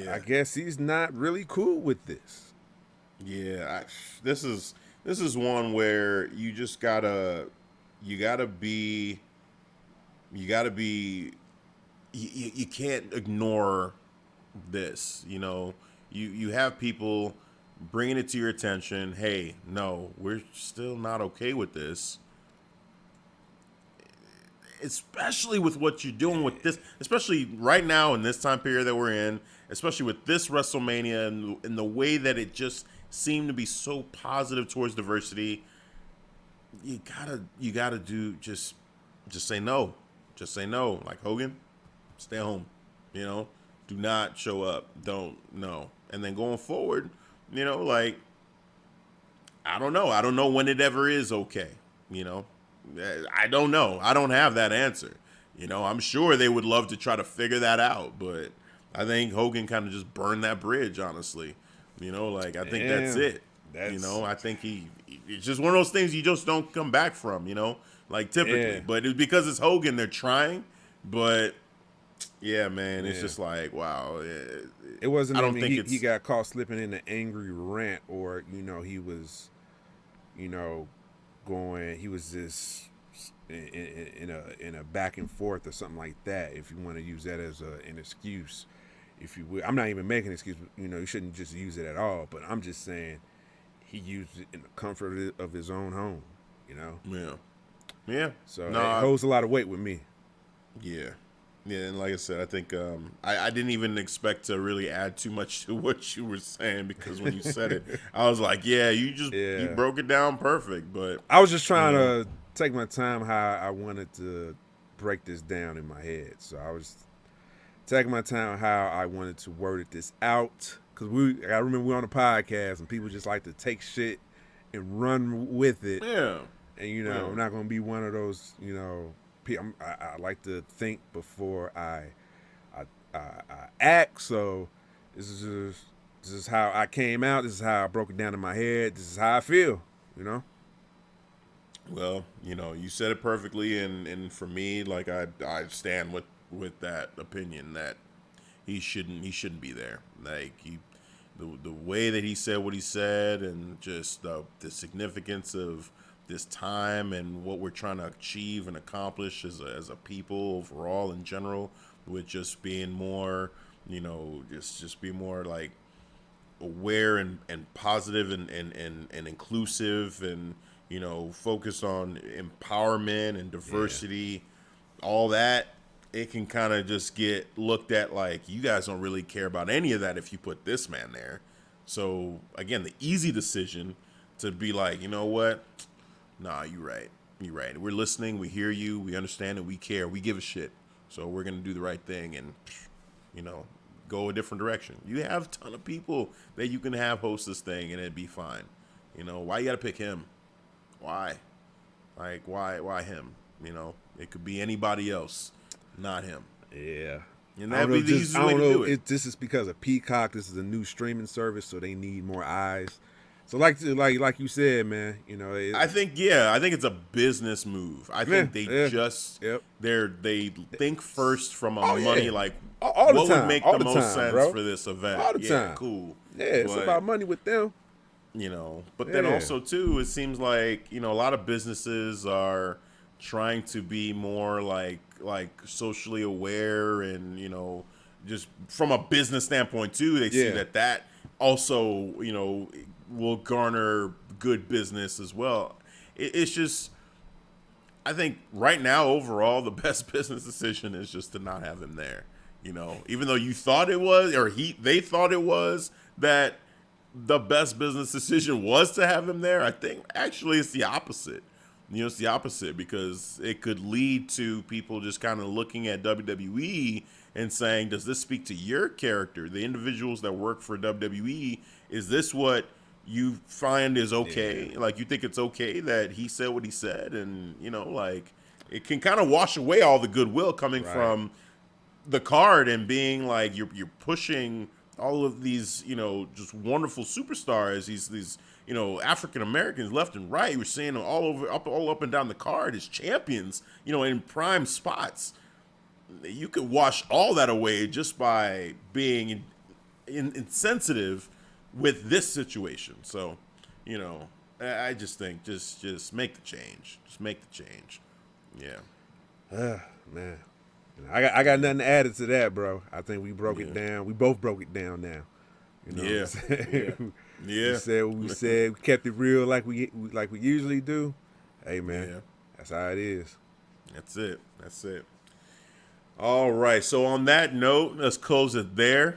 I guess he's not really cool with this. Yeah, this is one where you just gotta be. You can't ignore this. You have people bringing it to your attention. Hey, no, we're still not okay with this. Especially with what you're doing with this, especially right now in this time period that we're in, especially with this WrestleMania and the way that it just seemed to be so positive towards diversity. You gotta do just say no. Just say no. Like, Hogan, stay home. Do not show up. Don't, no. And then going forward, like, I don't know. I don't know when it ever is okay. I don't know. I don't have that answer. I'm sure they would love to try to figure that out, but I think Hogan kind of just burned that bridge, honestly. I think that's it. I think it's just one of those things you just don't come back from, like, typically. Yeah. But it's because it's Hogan, they're trying. But yeah, man, it's just like, wow. It wasn't. I don't think he got caught slipping in an angry rant, or he was going. He was just in a back and forth or something like that. If you want to use that as an excuse, if you will, I'm not even making an excuse. You shouldn't just use it at all. But I'm just saying, he used it in the comfort of his own home. Yeah. So it holds a lot of weight with me. Yeah. Yeah, and like I said, I think I didn't even expect to really add too much to what you were saying, because when you said it, I was like, you broke it down perfect. But I was just trying to take my time how I wanted to break this down in my head. So I was taking my time how I wanted to word this out, because I remember we were on a podcast and people just like to take shit and run with it. Yeah. And I'm not going to be one of those, I like to think before I act. So this is how I came out. This is how I broke it down in my head. This is how I feel. Well, you said it perfectly, and for me, like I stand with that opinion that he shouldn't be there. Like the way that he said what he said, and just the significance of this time and what we're trying to achieve and accomplish as a people overall in general, with just being more, just be more like aware and positive and inclusive, and focus on empowerment and diversity, all that. It can kind of just get looked at like, you guys don't really care about any of that if you put this man there. So again, the easy decision to be like, you know what? Nah, you're right. You're right. We're listening. We hear you. We understand it. We care. We give a shit. So we're going to do the right thing and, go a different direction. You have a ton of people that you can have host this thing and it'd be fine. Why you got to pick him? Why? Like, why him? It could be anybody else, not him. Yeah. And that'd be the easiest way to do it. This is because of Peacock. This is a new streaming service, so they need more eyes. So like you said, man, I think it's a business move. I think they think first from a money like all what time, would make all the the most time, sense bro. for this event. All the time. Cool. Yeah, it's about money with them. But then also too, it seems like a lot of businesses are trying to be more like socially aware, and just from a business standpoint too, they see that also will garner good business as well. It's just, I think right now overall the best business decision is just to not have him there. Even though you thought it was, or they thought it was, that the best business decision was to have him there, I think actually it's the opposite. It's the opposite, because it could lead to people just kind of looking at WWE and saying, does this speak to your character, the individuals that work for WWE? Is this what you find is okay? Like, you think it's okay that he said what he said? And like, it can kind of wash away all the goodwill coming from the card, and being like, you're pushing all of these just wonderful superstars, these African Americans left and right. We're seeing them all up and down the card as champions, in prime spots. You could wash all that away just by being insensitive with this situation. So, I just think just make the change. Just make the change. Yeah. Man. I got nothing to add to that, bro. I think we broke it down. We both broke it down now. What I'm saying? We said what we said. We kept it real like we usually do. Hey, man, that's how it is. That's it. All right. So on that note, let's close it there.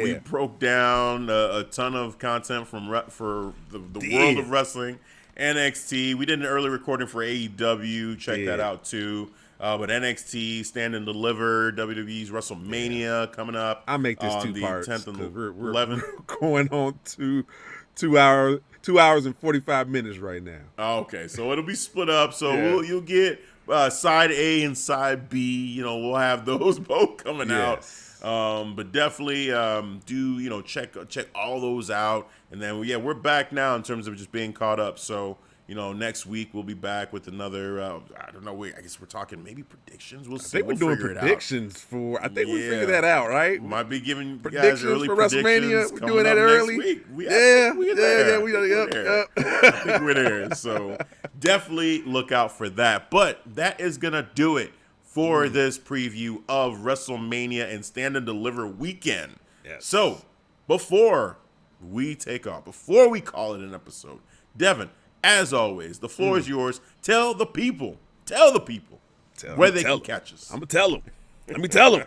We broke down a ton of content for the world of wrestling. NXT. We did an early recording for AEW. Check that out too. But NXT, Stand and Deliver, WWE's Wrestlemania coming up. I make this on two the parts. 10th and We're 11th. going on 2 hours and 45 minutes right now. Okay, so it'll be split up. So you'll get side A and side B. We'll have those both coming out. But definitely do check all those out. And then we're back now in terms of just being caught up. So next week we'll be back with another. I don't know. I guess we're talking maybe predictions. We'll see. I think we're doing predictions for. I think we figured that out, right? Might be giving you predictions guys early for predictions. WrestleMania. We're doing that early. Week. We there. Yep. I think we're there. So definitely look out for that. But that is gonna do it for this preview of WrestleMania and Stand and Deliver weekend. Yes. So before we take off, before we call it an episode, Devin, as always, the floor is yours. Tell the people where they can catch us. I'm going to tell them. Let me tell them.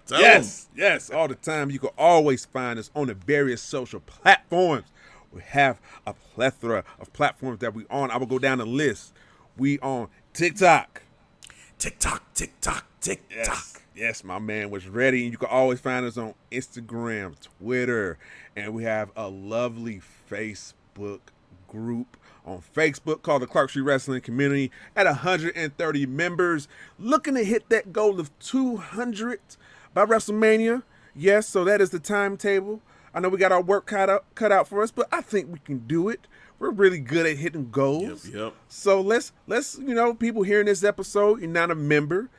Yes, all the time. You can always find us on the various social platforms. We have a plethora of platforms that we on. I will go down the list. We on TikTok. TikTok. Yes, my man was ready. And you can always find us on Instagram, Twitter, and we have a lovely Facebook group on Facebook called the Clark Street Wrestling Community at 130 members. Looking to hit that goal of 200 by WrestleMania. Yes, so that is the timetable. I know we got our work cut out for us, but I think we can do it. We're really good at hitting goals. Yep. So let's people hearing this episode, you're not a member,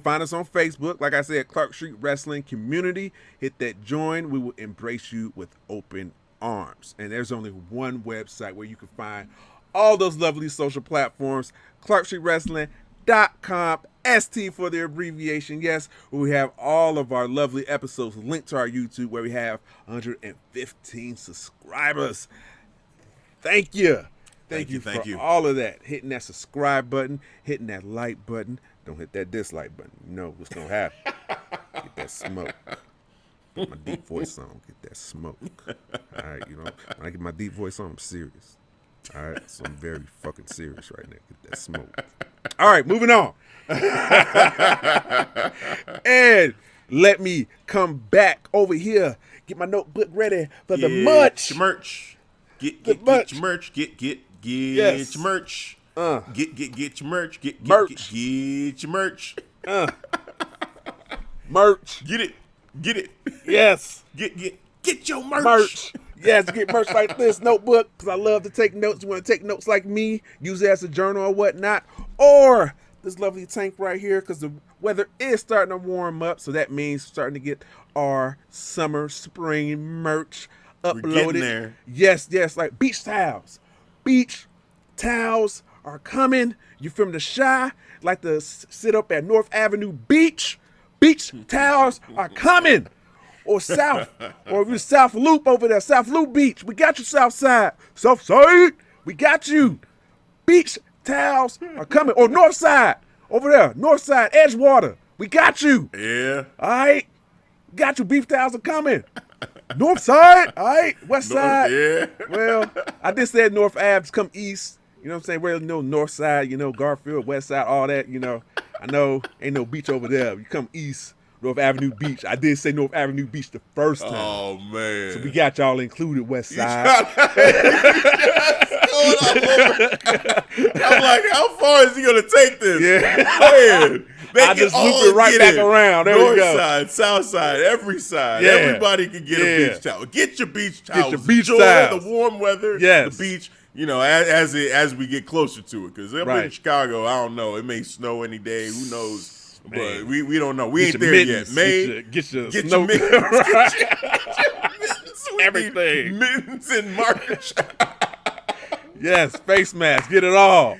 find us on Facebook. Like I said, Clark Street Wrestling Community. Hit that join. We will embrace you with open arms. And there's only one website where you can find all those lovely social platforms, clarkstreetwrestling.com, ST for the abbreviation. Yes, we have all of our lovely episodes linked to our YouTube where we have 115 subscribers. Thank you. Thank you for all of that. Hitting that subscribe button, hitting that like button. Don't hit that dislike button. You know what's going to happen. Get that smoke. Put my deep voice on. Get that smoke. All right, when I get my deep voice on, I'm serious. All right, so I'm very fucking serious right now. Get that smoke. All right, moving on. And let me come back over here. Get my notebook ready for the merch. Get your merch. Get your merch. Get your merch. Get your merch. Merch. Get it. Yes. Get your merch. Yes, get merch like this, notebook, because I love to take notes. You want to take notes like me, use it as a journal or whatnot. Or this lovely tank right here, because the weather is starting to warm up, so that means starting to get our summer, spring merch uploaded. We're getting there. Yes, like beach towels. Beach towels are coming. You from the Shy, like to sit up at North Avenue Beach. Beach towels are coming. Or South, or if you're South Loop over there, South Loop Beach, we got you, South Side, we got you. Beach towels are coming. Or North Side, over there, North Side, Edgewater, we got you. Yeah. All right, got you. Beef towels are coming. North Side, all right, West Side. Yeah. Well, I just said North Ave, come east. You know what I'm saying? Well, North Side, Garfield, West Side, all that. I know ain't no beach over there. You come east. North Avenue Beach. I did say North Avenue Beach the first time. Oh, man. So we got y'all included, West Side. I'm like, how far is he going to take this? Yeah. Man, I just loop it right back around. There North we go. Side, South Side, every side. Yeah. Everybody can get a beach towel. Get your beach towels. Get your beach Enjoy towels. the warm weather, Yes. the beach. As we get closer to it. Because up in Chicago, I don't know. It may snow any day. Who knows? Man. But we don't know. We ain't there mittens. yet. Get your Get snow. your mittens. Get your mittens. We Everything. need mittens in March. Yes, face mask. Get it all.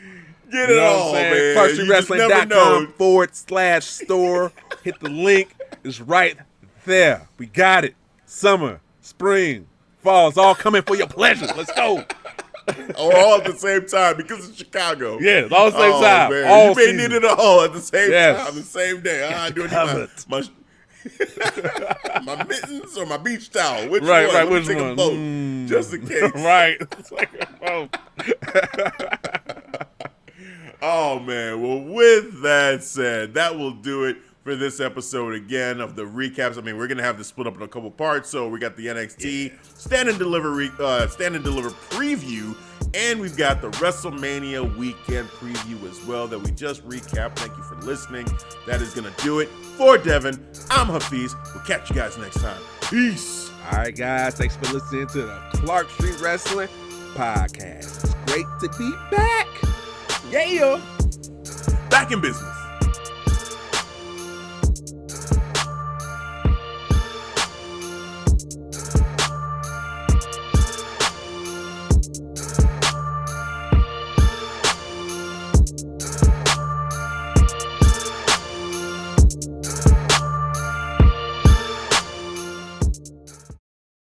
Get it all, man. ClarkStreetWrestling.com/store. Hit the link. It's right there. We got it. Summer, spring, fall. It's all coming for your pleasure. Let's go. Or all at the same time because it's Chicago. Yeah, all at the same time. Man. All You may season. need it all at the same Yes. time, the same day. I do need my mittens or my beach towel. Which one? Right, Let me which take one? them both, just in case. Right. It's like both. Oh, man. Well, with that said, that will do it for this episode again of the recaps. I mean, we're going to have this split up in a couple parts. So we got the NXT Stand and Deliver preview, and we've got the WrestleMania weekend preview as well that we just recapped. Thank you for listening. That is going to do it. For Devin, I'm Hafeez. We'll catch you guys next time. Peace. All right, guys. Thanks for listening to the Clark Street Wrestling podcast. It's great to be back. Yeah. Back in business.